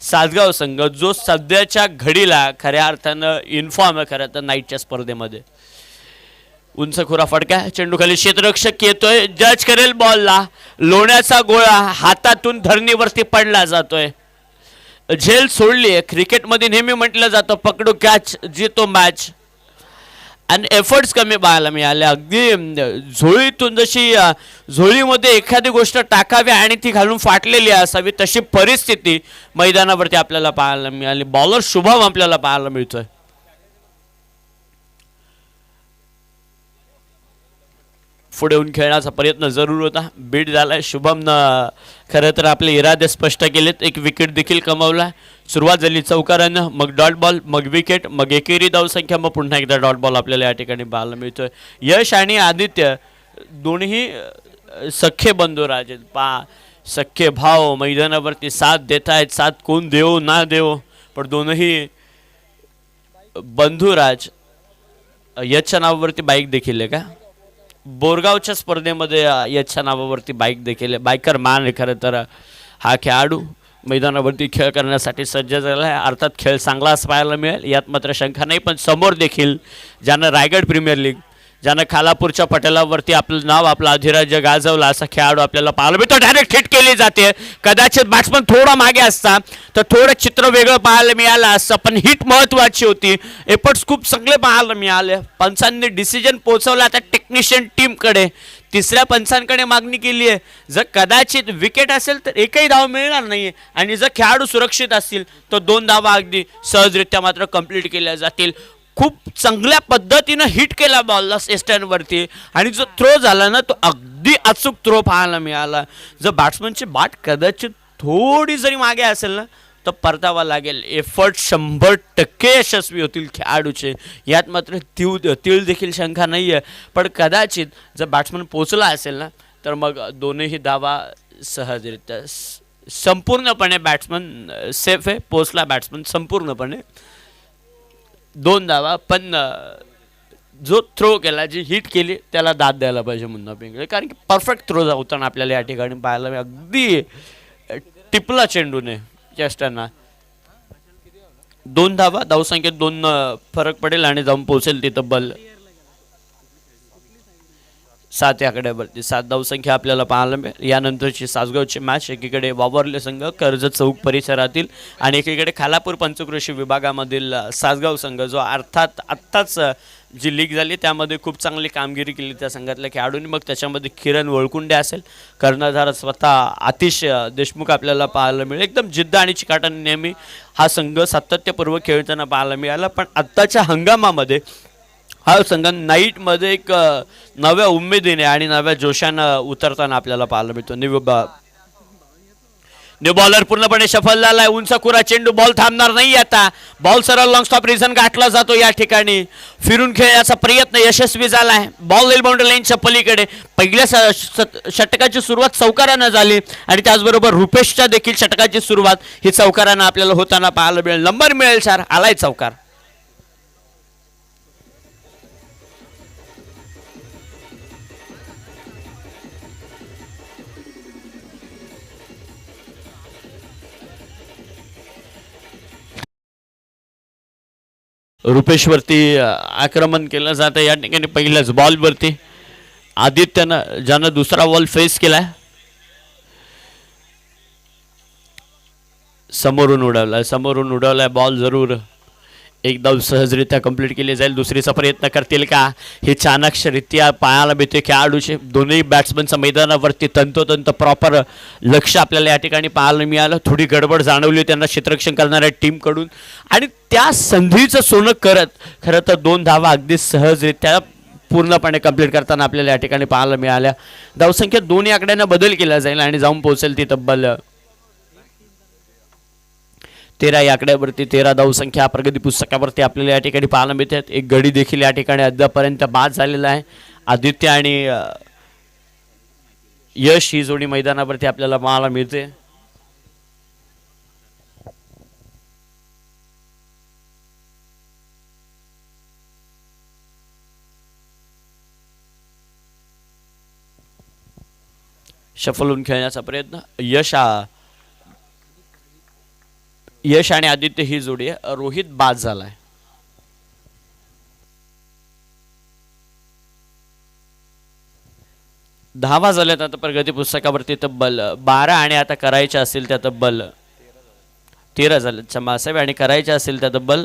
सासगाव संघ, जो सध्याच्या घडीला खऱ्या अर्थानं इन्फॉर्म आहे खरं तर नाईटच्या स्पर्धेमध्ये. उंच खुरा फटका, चेंडूखाली क्षेत्ररक्षक येतोय, जज करेल बॉलला. लोण्याचा गोळा हातातून धरणीवरती पडला जातोय. झेल सोडली आहे. क्रिकेटमध्ये नेहमी म्हटलं जातं पकडू कॅच जितो मॅच, आणि एफर्ट्स कमी पाहायला मिळाले. अगदी झोळीतून जशी झोळीमध्ये एखादी गोष्ट टाकावी आणि ती घालून फाटलेली असावी तशी परिस्थिती मैदानावरती आपल्याला पाहायला मिळाली. बॉलर शुभम आपल्याला पाहायला मिळतोय. पुढे येऊन खेळण्याचा प्रयत्न जरूर होता, बीट झालाय. शुभमनं खरं तर आपले इरादे स्पष्ट केलेत. एक विकेट देखील कमावला. सुरुवात झाली चौकारानं, मग डॉट बॉल, मग विकेट, मग एकेरी धावसंख्या, मग पुन्हा एकदा डॉट बॉल आपल्याला या ठिकाणी पाहायला मिळतोय. यश आणि आदित्य दोन्ही सख्खे बंधू राजे, सख्खे भाव मैदानावरती साथ देत आहेत. साथ कोण देव ना देव, पण दोनही बंधुराज. यशच्या नावावरती बाईक देखील आहे का? बोरगावच्या स्पर्धेमध्ये याच्या नावावरती बाईक देखील आहे. बायकर मान आहे खरं तर हा खेळाडू. मैदानावरती खेळ करण्यासाठी सज्ज झाला आहे. अर्थात खेळ चांगलाच पाहायला मिळेल यात मात्र शंका नाही. पण समोर देखील ज्यानं रायगड प्रीमियर लीग, ज्यानं खालापूरच्या पटलावरती आपलं नाव, आपलं अधिराज्य गाजवलं असा खेळाडू आपल्याला पाहायला मिळतो. डायरेक्ट हिट केली जाते. कदाचित बॅट्समन थोडा मागे असता तर थोडं चित्र वेगळं पाहायला मिळालं असतं, पण हिट महत्त्वाची होती. एफर्ट्स खूप चांगले पाहायला मिळाले. पंचांनी डिसिजन पोहोचवला आता टेक्निशियन टीमकडे. तिसऱ्या पंचांकडे मागणी केली आहे. जर कदाचित विकेट असेल तर एकही धाव मिळणार नाही, आणि जर खेळाडू सुरक्षित असतील तर 2 धावा अगदी सहजरित्या मात्र कंप्लीट केल्या जातील. खूप चांगल्या पद्धतीनं हिट केला बॉलला स्टँडवरती, आणि जो थ्रो झाला ना तो अगदी अचूक थ्रो पाहायला मिळाला. जर बॅट्समनची बाट कदाचित थोडी जरी मागे असेल ना तर परतावा लागेल. एफर्ट 100% यशस्वी होतील खेळाडूचे, यात मात्र तीळ देखील शंका नाही आहे. पण कदाचित जर बॅट्समन पोचला असेल ना तर मग दोन्ही धावा सहजरित्या संपूर्णपणे बॅट्समन सेफ आहे. पोचला बॅट्समन संपूर्णपणे 2 धावा, पण जो थ्रो केला, जी हिट केली त्याला दाद द्यायला पाहिजे मुन्ना पिंगळे, कारण की परफेक्ट थ्रो होताना आपल्याला या ठिकाणी पाहायला मिळाला. अगदी टिपला चेंडूने चेस्टांना. 2 धावा, धावसंख्येत 2 फरक पडेल आणि जाऊन पोहोचेल ती तब्बल 7 आकड्यावरती. 7 धावसंख्या आपल्याला पाहायला मिळेल. यानंतरची सासगावची मॅच, एकीकडे वावरले संघ कर्जत चौक परिसरातील आणि एकीकडे खालापूर पंचक्रोशी विभागामधील सासगाव संघ, जो अर्थात आत्ताच जी लीग झाली त्यामध्ये खूप चांगली कामगिरी केली त्या संघातल्या खेळाडूंनी. मग त्याच्यामध्ये किरण वळकुंडे असेल, कर्णधार स्वतः आतिश देशमुख आपल्याला पाहायला मिळेल. एकदम जिद्द आणि चिकाटाने नेहमी हा संघ सातत्यपूर्वक खेळताना पाहायला मिळाला. पण आत्ताच्या हंगामामध्ये हा संघ नाईटमध्ये एक नव्या उमेदीने आणि नव्या जोशानं उतरताना आपल्याला पाहायला मिळतो. न्यू बॉलर पूर्णपणे सफल झालाय. उंच कुरा चेंडू, बॉल थांबणार नाही. आता बॉल सरळ लॉंग स्टॉप रिझन गाठला जातो. या ठिकाणी फिरून खेळण्याचा प्रयत्न यशस्वी झालाय. बॉल रेल बाउंड्री लाईनच्या पलीकडे. पहिल्या षटकाची सुरुवात चौकारानं झाली आणि त्याचबरोबर रुपेशच्या देखील षटकाची सुरुवात ही चौकारानं आपल्याला होताना पाहायला मिळेल. नंबर मिळेल 4, आलाय चौकार. रुपेशवरती आक्रमण केलं जातं या ठिकाणी. पहिल्याच बॉलवरती आदित्यनं, ज्यानं दुसरा बॉल फेस केलाय, समोरून उडवलाय बॉल जरूर एक धाव सहजरित्या कंप्लीट केली जाईल. दुसरीचा प्रयत्न करतील का हे चाणाक्षरित्या पायाला भेटते खेळाडूचे. दोन्ही बॅट्समनच्या मैदानावरती तंतोतंत प्रॉपर लक्ष आपल्याला या ठिकाणी पाहायला मिळालं. थोडी गडबड जाणवली त्यांना क्षेत्ररक्षण करणाऱ्या टीमकडून आणि त्या संधीचं सोनं करत खरं तर 2 धावा अगदी सहजरित्या पूर्णपणे कंप्लीट करताना आपल्याला या ठिकाणी पाहायला मिळाल्या. धावसंख्या दोन्ही आकड्यांना बदल केला जाईल आणि जाऊन पोहोचेल ती तब्बल 13 या आकड्यावरती. 13 धावसंख्या प्रगती पुस्तकावरती आपल्याला या ठिकाणी पाहायला मिळते. एक गडी देखील या ठिकाणी अद्यापर्यंत बाद झालेला आहे. आदित्य आणि यश ही जोडी मैदानावरती आपल्याला पाहायला मिळते. शफल होऊन खेळण्याचा प्रयत्न. यश आणि आदित्य ही जोडी आहे. रोहित बाद झालाय. धावा झाल्यात आता प्रगती पुस्तकावरती तब्बल 12 आणि आता करायच्या असतील त्या तब्बल 13 झाल्या क्षमासाहेब आणि करायच्या असतील त्या तब्बल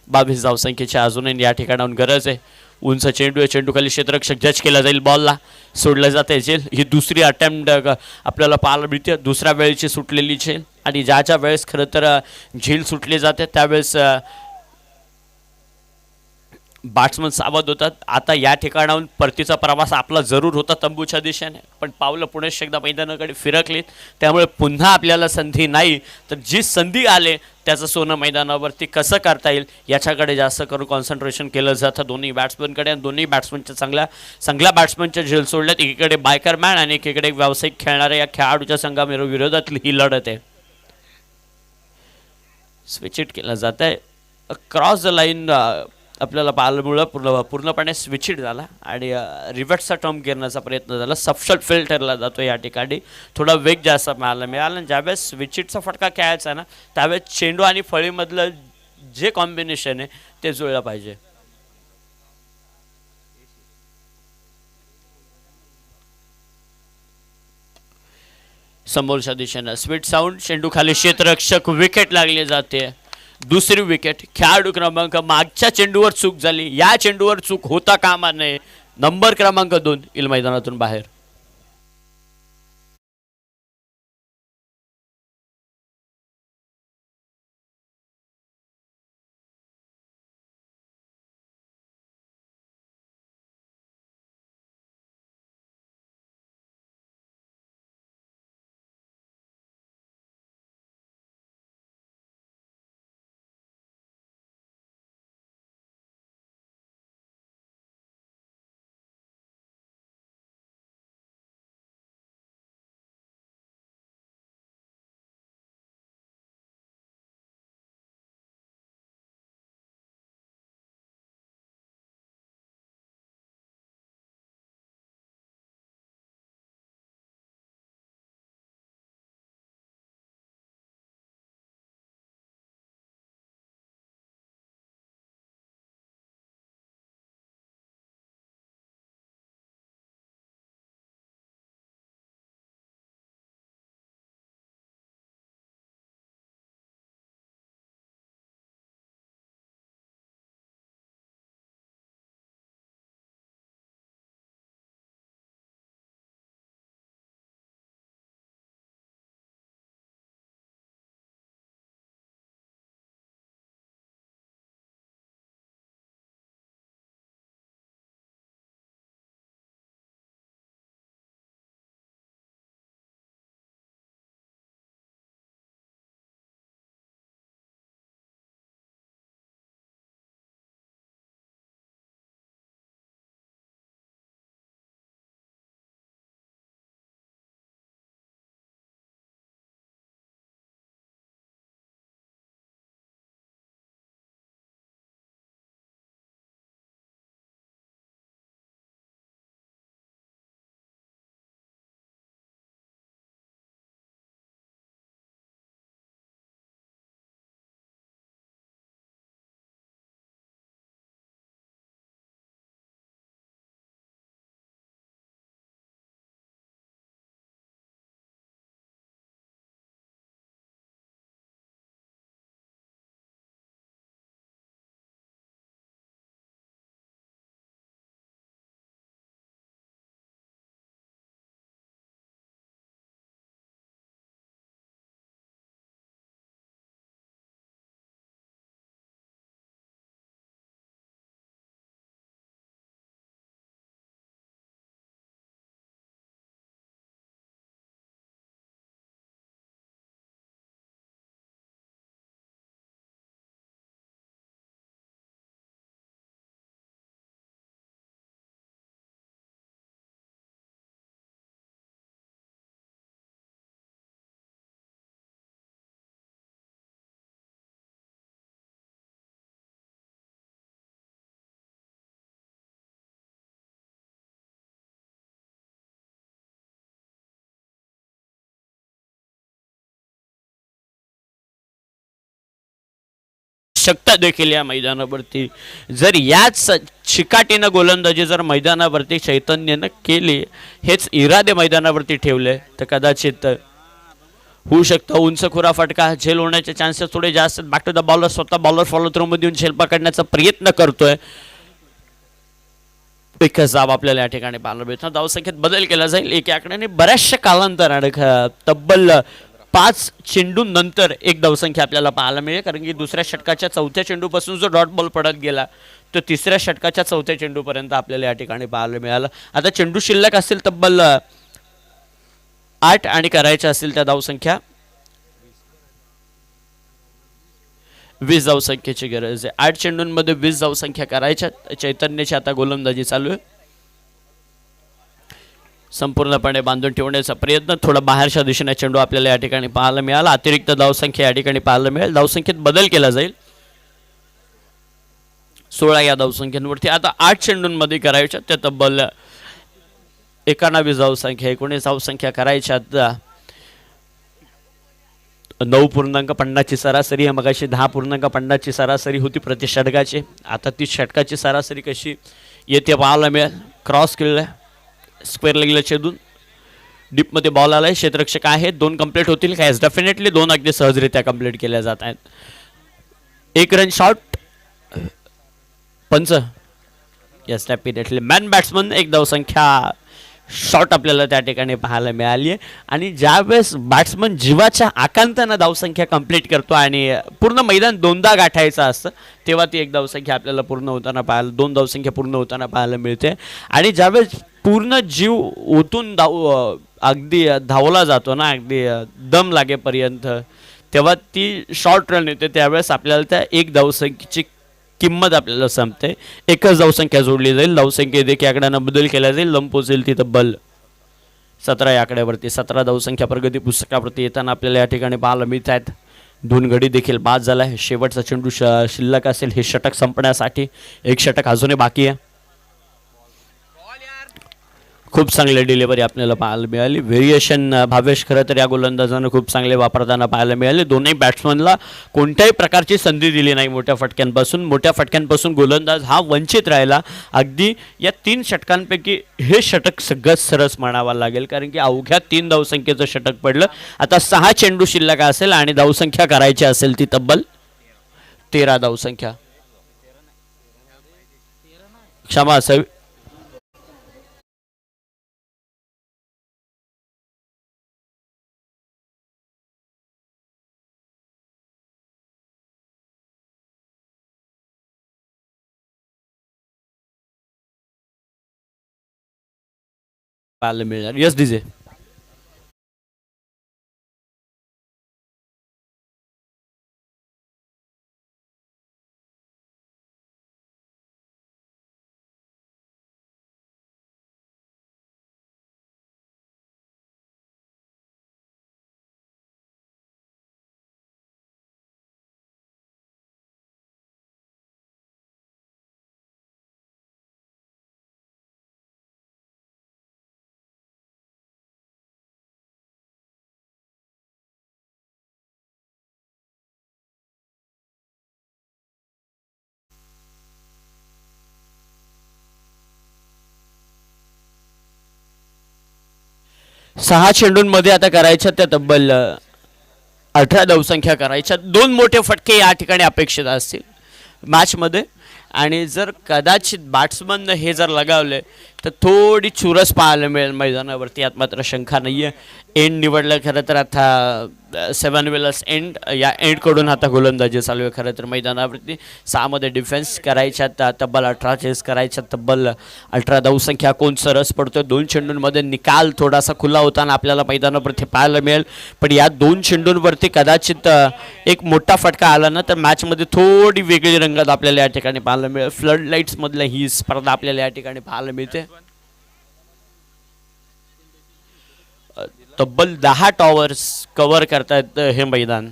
22 धावसंख्येची अजूनही या ठिकाणाहून गरज आहे. उंच चेंडू आहे. चेंडू खाली क्षेत्ररक्षक जज केला जाईल. बॉलला सोडलं जाते झेल. ही दुसरी अटेम्प्ट आपल्याला पाहायला मिळते. दुसऱ्या वेळेची सुटलेली झेल आणि ज्या वेळेस खरं तर झेल सुटली जाते त्यावेळेस बॅट्समन सावध होतात. आता या ठिकाणाहून परतीचा प्रवास आपला जरूर होता तंबूच्या दिशेने पण पावलं पुन्हा एकदा मैदानाकडे फिरकलीत. त्यामुळे पुन्हा आपल्याला संधी नाही तर जी संधी आले त्याचं सोनं मैदानावरती कसं करता येईल याच्याकडे जास्त करून कॉन्सन्ट्रेशन केलं जातं दोन्ही बॅट्समनकडे. आणि दोन्ही बॅट्समनच्या चांगल्या बॅट्समनच्या झेल सोडल्यात. एकीकडे बायकरमॅन आणि एकीकडे व्यावसायिक खेळणाऱ्या या खेळाडूच्या संघाविरोधातली ही लढत आहे. स्विच इट केलं जात आहे. क्रॉस द लाईन आपल्याला पाहायला पूर्णपणे स्विच इट झाला आणि रिव्हर्सचा टर्म घेण्याचा प्रयत्न झाला. सफशल फेल ठरला जातो या ठिकाणी. थोडा वेग जास्त मिळाला आणि ज्यावेळेस स्विच इटचा फटका खेळायचा ना त्यावेळेस चेंडू आणि फळीमधलं जे कॉम्बिनेशन आहे ते जुळलं पाहिजे. समोरच्या दिशेनं स्वीट साऊंड चेंडू खाली क्षेत्ररक्षक विकेट लागली जाते. दुसरी विकेट. खेळाडू क्रमांक मागच्या चेंडूवर चूक झाली. या चेंडूवर चूक होता कामा नये. नंबर क्रमांक 2 येईल मैदानातून बाहेर. आवश्यकता देखील या मैदानावरती. जर याच चिकाटीनं गोलंदाजी जर मैदानावरती चैतन्यानं केली, हेच इरादे मैदानावरती ठेवले, तर कदाचित होऊ शकतं उंच खुरा फटका. झेल होण्याचे चान्सेस थोडे जास्त. बॅक टू द बॉलर, स्वतः बॉलर फॉलो थ्रू मध्ये येऊन झेल पकडण्याचा प्रयत्न करतोय. एकच धाव आपल्याला या ठिकाणी पाहायला मिळतं. धावसंख्येत बदल केला जाईल एक आकड्याने. बऱ्याचशा कालांतराने तब्बल 5 चेंडूंनंतर एक धावसंख्या आपल्याला पाहायला मिळेल, कारण की दुसऱ्या षटकाच्या चौथ्या चेंडूपासून जो डॉट बॉल पडत गेला तो तिसऱ्या षटकाच्या चौथ्या चेंडूपर्यंत आपल्याला या ठिकाणी पाहायला मिळाला. आता चेंडू शिल्लक असतील तब्बल 8 आणि करायच्या असतील त्या धावसंख्या 20 धावसंख्येची गरज आहे. 8 चेंडूंमध्ये 20 धावसंख्या करायच्या. चैतन्याची आता गोलंदाजी चालू आहे. संपूर्णपणे बांधून ठेवण्याचा प्रयत्न. थोडा बाहेरच्या दिशेने चेंडू आपल्याला या ठिकाणी पाहायला मिळाला. अतिरिक्त धावसंख्या या ठिकाणी पाहायला मिळेल. धावसंख्येत बदल केला जाईल. 16 या धावसंख्येवरती आता 8 चेंडूंमध्ये करायच्या त्या तब्बल 19 धावसंख्या 19 धावसंख्या करायच्या. 9.50 ची सरासरी आहे. मगाशी 10.50 ची सरासरी होती प्रति षटकाची. आता ती षटकाची सरासरी कशी येते पाहायला मिळेल. क्रॉस केलेला स्क्वेअर लेगला छेदून डीपमध्ये बॉल आलाय. क्षेत्ररक्षक आहे. 2 कंप्लीट होतील काय? डेफिनेटली 2 अगदी सहजरित्या कंप्लीट केल्या जात आहेत. 1 रन शॉट पंच. यस डेफिनेटली मॅन बॅट्समन 1 धावसंख्या शॉट आपल्याला त्या ठिकाणी पाहायला मिळाली आहे. आणि ज्यावेळेस बॅट्समन जीवाच्या आकांतानं धावसंख्या कंप्लीट करतो आणि पूर्ण मैदान 2दा गाठायचं असतं, तेव्हा ती 1 धावसंख्या आपल्याला पूर्ण होताना पाहायला 2 धावसंख्या पूर्ण होताना पाहायला मिळते. आणि ज्यावेळेस पूर्ण जीव ओतून अगदी धावला जातो ना, अगदी दम लागेपर्यंत, तेव्हा ती शॉर्ट रन येते. त्यावेळेस आपल्याला त्या 1 धावसंख्येची किंमत आपल्याला संपते. 1च धावसंख्या जोडली जाईल. धावसंख्येत देखील आकड्यांना बदल केला जाईल. लंब पोचेल ती तब्बल 17 या आकड्यावरती. 17 धावसंख्या प्रगती पुस्तकावरती येताना आपल्याला या ठिकाणी पाहायला मिळत आहेत. 2 गडी देखील बाद झाला आहे. शेवटचा चेंडू शिल्लक असेल हे षटक संपण्यासाठी. 1 षटक अजूनही बाकी आहे. खूप चांगली डिलिव्हरी आपल्याला पाहायला मिळाली. व्हेरिएशन भावेश खरं तर या गोलंदाजानं खूप चांगले वापरताना पाहायला मिळाले. दोन्ही बॅट्समनला कोणत्याही प्रकारची संधी दिली नाही मोठ्या फटक्यांपासून. मोठ्या फटक्यांपासून गोलंदाज हा वंचित राहिला. अगदी या 3 षटकांपैकी हे षटक सगळ्यात सरस म्हणावं लागेल, कारण की अवघ्या 3 धावसंख्येचं षटक पडलं. आता 6 चेंडू शिल्लक असेल आणि धावसंख्या करायची असेल ती तब्बल 13 धावसंख्या. क्षमा असावी. पाहायला मिळणार. Yes DJ. सहा चेंडूंमध्ये आता करायच्या त्या तब्बल 18 धावसंख्या करायच्या. 2 मोठे फटके या ठिकाणी अपेक्षित असतील मॅचमध्ये. आणि जर कदाचित बॅट्समन हे जर लगावले तर थोडी चुरस पाहायला मिळेल मैदानावरती. यात मात्र शंका नाही आहे. एंड निवडलं खरं तर आता 7 वेलर्स एंड. या एंडकडून आता गोलंदाजी चालू आहे खरं तर मैदानावरती. 6 मध्ये डिफेन्स करायच्यात तब्बल 18 चेस करायच्या. तब्बल 18 धावसंख्या कोण सरस पडतोय. 2 चेंडूंमध्ये निकाल थोडासा खुला होताना आपल्याला मैदानावरती पाहायला मिळेल. पण या 2 चेंडूंवरती कदाचित एक मोठा फटका आला ना तर मॅचमध्ये थोडी वेगळी रंगत आपल्याला या ठिकाणी पाहायला मिळेल. फ्लड लाईट्स मधल्या ही स्पर्धा आपल्याला या ठिकाणी पाहायला मिळते. तब्बल 10 टॉवर्स कव्हर करतायत हे मैदान.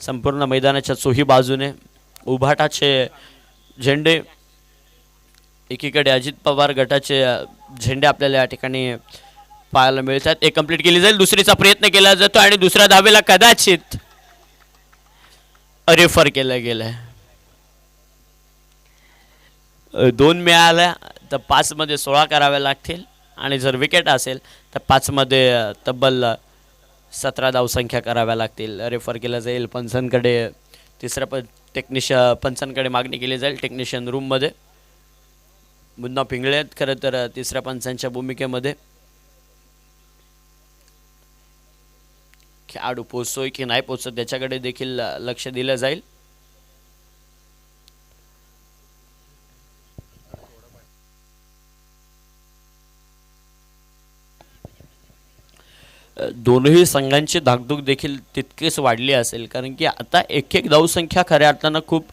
संपूर्ण मैदानाच्या चोही बाजूने उभाटाचे झेंडे. एकीकडे अजित पवार गटाचे झेंडे आपल्याला या ठिकाणी पाहायला मिळतात. एक कंप्लीट केली जाईल. दुसरीचा प्रयत्न केला जातो आणि दुसऱ्या धावेला कदाचित रेफर केला गेलाय. 2 मिळाल्या तर 5मध्ये 16 कराव्या लागतील आणि जर विकेट असेल तर 5मध्ये तब्बल 17 धावसंख्या कराव्या लागतील. रेफर केलं जाईल पंचांकडे. पंचांकडे मागणी केली जाईल टेक्निशियन रूममध्ये. मुन्ना पिंगळे आहेत खरं तर तिसऱ्या पंचांच्या भूमिकेमध्ये. खेळाडू पोचतोय की नाही पोचत त्याच्याकडे देखील लक्ष दिलं जाईल. दोनही संघांची धाकधूक देखील तितकीच वाढली असेल, कारण की आता एक एक धावसंख्या खऱ्या अर्थानं खूप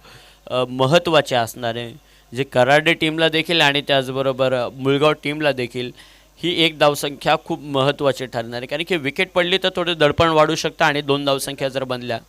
महत्त्वाची असणार आहे. जे कराडे टीमला देखील आणि त्याचबरोबर मुळगाव टीमला देखील ही एक धावसंख्या खूप महत्त्वाची ठरणार आहे, कारण की विकेट पडली तर थोडे दडपण वाढू शकतं आणि 2 धावसंख्या जर बनल्या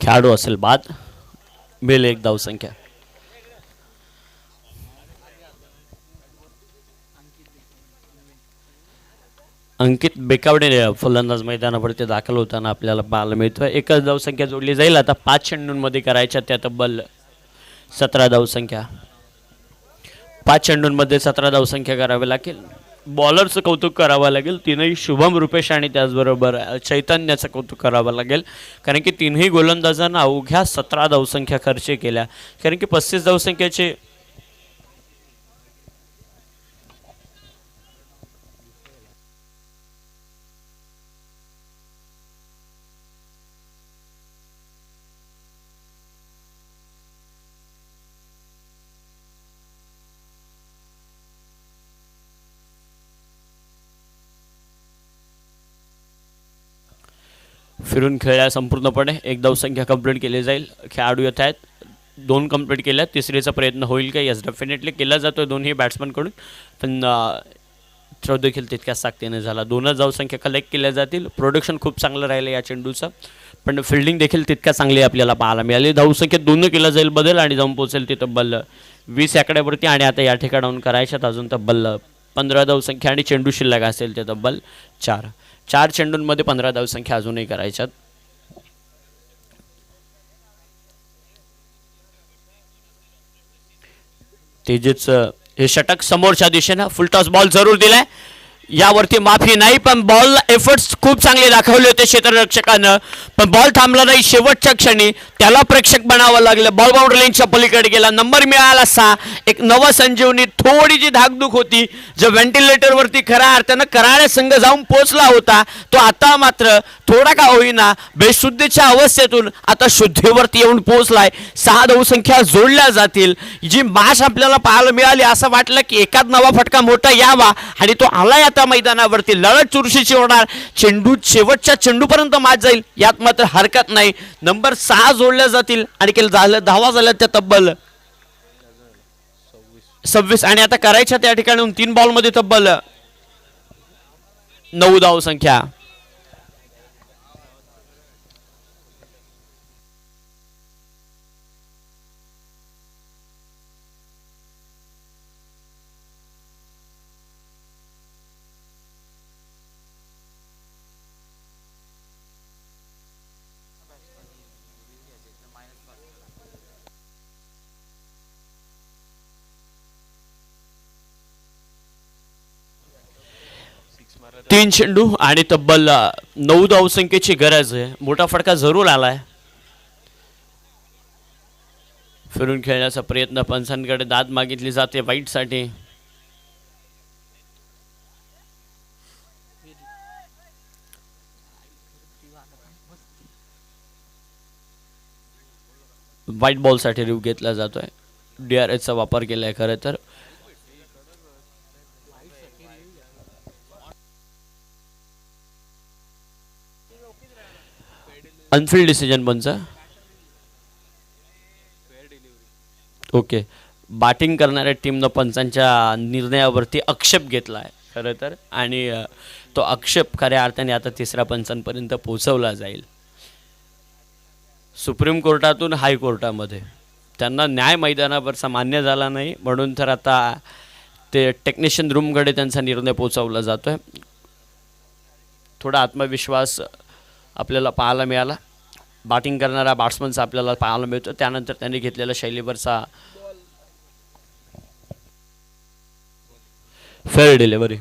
खेळाडू असेल बाद, मिळेल 1 धावसंख्या. अंकित बेकावडे फलंदाज मैदानावरती दाखल होताना आपल्याला पाहायला मिळतं. 1च धावसंख्या जोडली जाईल. आता 5 चेंडूंमध्ये करायच्या त्या तब्बल 17 धावसंख्या. 5 चेंडूंमध्ये 17 धावसंख्या कराव्या लागेल. बॉलरचं कौतुक करावं लागेल. तीनही शुभम, रुपेश आणि त्याचबरोबर चैतन्याचं कौतुक करावं लागेल, कारण की तीनही गोलंदाजांना अवघ्या 17 धावसंख्या खर्च केल्या. कारण की 35 धावसंख्येचे फिरून खेळल्या संपूर्णपणे. 1 धावसंख्या कंप्लीट केली जाईल. खेळाडू येत आहेत. 2 कंप्लीट केल्या. तिसरीचा प्रयत्न होईल का? यस, डेफिनेटली केला जातो दोन्ही बॅट्समनकडून, पण थ्रो देखील तितक्याच ताकदीने झाला. 2च धावसंख्या कलेक्ट केल्या जातील. प्रोडक्शन खूप चांगलं राहिलं या चेंडूचं, पण फिल्डिंग देखील तितक्या चांगली आपल्याला पाहायला मिळाली. धावसंख्येत 2 केला जाईल बदल आणि जाऊन पोहोचेल ती तब्बल 20 आकड्यावरती. आणि आता या ठिकाणाहून करायच्यात अजून तब्बल 15 धावसंख्या आणि चेंडू शिल्लक असेल ते तब्बल 4 चेंडूंमध्ये 15 धावसंख्या अजूनही करायच्यात. तेजच हे षटक समोरच्या दिशेनं फुलटॉस बॉल जरूर दिलाय, यावरती माफी नाही, पण बॉल एफर्ट्स खूप चांगले दाखवले होते क्षेत्ररक्षकानं, पण बॉल थांबला नाही. शेवटच्या क्षणी त्याला प्रेक्षक बनावं लागलं. बॉल बाउंड्री लाईनच्या पलीकडे गेला. नंबर मिळाला 6. एक नवा संजीवनी. थोडी जी धाकधूक होती, जो व्हेंटिलेटरवरती खऱ्या अर्थानं कराड्या संघ जाऊन पोहोचला होता, तो आता मात्र थोडा का होईना बेशुद्धीच्या अवस्थेतून आता शुद्धीवरती येऊन पोहोचलाय. 6 धावसंख्या जोडल्या जातील. जी मॅच आपल्याला पाहायला मिळाली, असं वाटलं की एकाच नवा फटका मोठा यावा आणि तो आलाय आता मैदानावरती. लढत चुरशीची होणार. चेंडू शेवटच्या चेंडूपर्यंत मॅच जाईल, यात मात्र हरकत नाही. नंबर 6 जोडल्या जातील आणि केलं झालं धावा झाल्या त्या तब्बल 26 आणि आता करायच्या त्या ठिकाणी 3 बॉलमध्ये तब्बल 9 धावसंख्या. तीन चेंडू आणि तब्बल 9 धावसंख्येची गरज आहे. मोठा फटका जरूर आलाय. फिरून खेळण्याचा प्रयत्न, पंचांकडे दाद मागितली जाते वाईटसाठी. व्हाईट बॉलसाठी रिव्ह घेतला जातोय. DRS चा वापर केलाय खरं तर. अनफिल्ड डिसिजन बनचा. ओके, बॅटिंग करणाऱ्या टीमनं पंचांच्या निर्णयावरती आक्षेप घेतला आहे खरं तर, आणि तो आक्षेप खऱ्या अर्थाने आता 3ऱ्या पंचांपर्यंत पोहोचवला जाईल. सुप्रीम कोर्टातून हायकोर्टामध्ये त्यांना न्याय मैदानावरचा मान्य झाला नाही, म्हणून तर आता ते टेक्निशियन रूमकडे त्यांचा निर्णय पोहोचवला जातोय. थोडा आत्मविश्वास आपल्याला पाहायला मिळाला. बॅटिंग करणारा बॅट्समनचा आपल्याला पाहायला मिळतो. त्यानंतर त्यांनी घेतलेला शैलीवरचा फेअर डिलिव्हरी,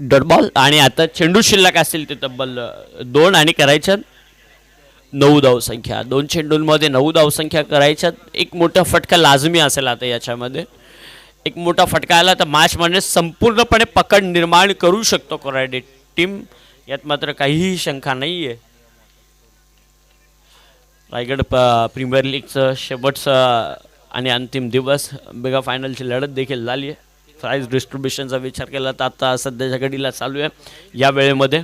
डॉट बॉल. आणि आता चेंडू शिल्लक असतील ते तब्बल 2 आणि करायच्यात 9 धावसंख्या. 2 चेंडूंमध्ये 9 धावसंख्या करायच्यात. एक मोठा फटका लाजमी असेल आता याच्यामध्ये. एक मोठा फटका आला तर मॅचमध्ये संपूर्णपणे पकड निर्माण करू शकतो कोराडे टीम, यात मात्र काहीही शंका नाही आहे. रायगड प्रीमियर लीगचं शेवटचं आणि अंतिम दिवस, मेगा फायनलची लढत देखील झाली आहे. प्राइज डिस्ट्रीब्युशनचा विचार केला तर आता सध्याच्या घडीला चालू आहे या वेळेमध्ये.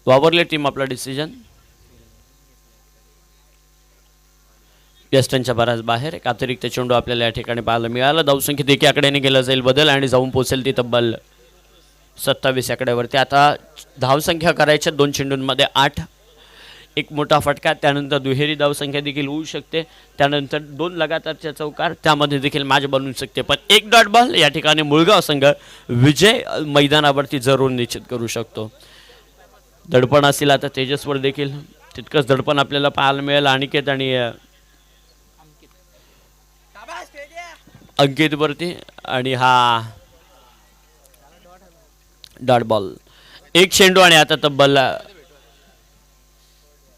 वावरले टीम आपला डिसिजन. वेस्टर्नच्या बराच बाहेर एक अतिरिक्त चेंडू आपल्याला या ठिकाणी पाहायला मिळाला. धावसंख्येत 1 आकड्याने गेला जाईल बदल आणि जाऊन पोहोचेल ती तब्बल 27 आकड्यावरती. आता धावसंख्या करायच्या 2 चेंडूंमध्ये 8. एक मोठा फटका, त्यानंतर दुहेरी धावसंख्या देखील होऊ शकते. त्यानंतर 2 लगातारच्या चौकार, त्यामध्ये देखील मॅच बनवू शकते. पण 1 डॉट बॉल या ठिकाणी मुळगाव संघ विजय मैदानावरती जरूर निश्चित करू शकतो. दडपण असेल आता तेजसवर देखील तितकंच दडपण आपल्याला पाहायला मिळेल. अनिकेत आणि अंकितवरती, आणि हा डॉट बॉल. 1 चेंडू आणि आता तब्बल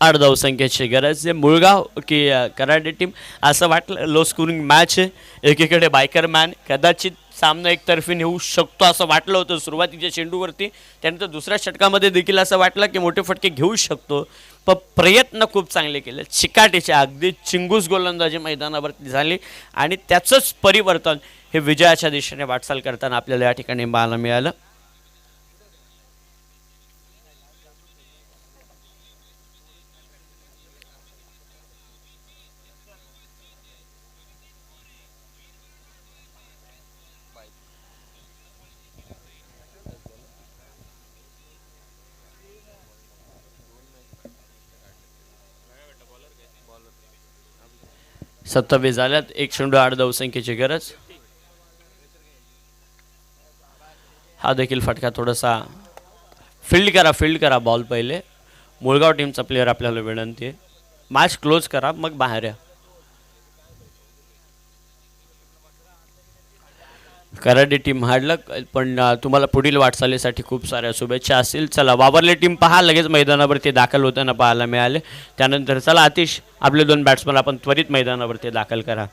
8 धावसंख्येची गरज आहे. मुळगाव की कराडे टीम, असं वाटलं लो स्कोरिंग मॅच आहे. एकीकडे बायकर मॅन, कदाचित सामना एकतर्फी नेऊ शकतो असं वाटलं होतं सुरुवातीच्या चेंडूवरती. त्यानंतर दुसऱ्या षटकामध्ये देखील असं वाटलं की मोठे फटके घेऊ शकतो, पण प्रयत्न खूप चांगले केले. चिकाटीचे अगदी चिंगूस गोलंदाजी मैदानावरती झाली आणि त्याचंच परिवर्तन हे विजयाच्या दिशेने वाटचाल करताना आपल्याला या ठिकाणी पाहायला मिळालं. 27 झाल्यात. 1 चेंडू 8 धावसंख्येची गरज. हा देखील फटका थोडासा फील्ड करा बॉल पहिले. मुळगाव टीमचा प्लेअर आपल्याला विनंती आहे, मॅच क्लोज करा मग बाहेर या. कराडी टीम हारलं, पण तुम्हाला पुढील वाटचालीसाठी खूप साऱ्या शुभेच्छा असतील. चला वावरले टीम पहा, लगेच मैदानावरती दाखल होताना पाहायला मिळाले. त्यानंतर चला आतिश, आपले 2 बॅट्समन आपण त्वरित मैदानावरती दाखल करा.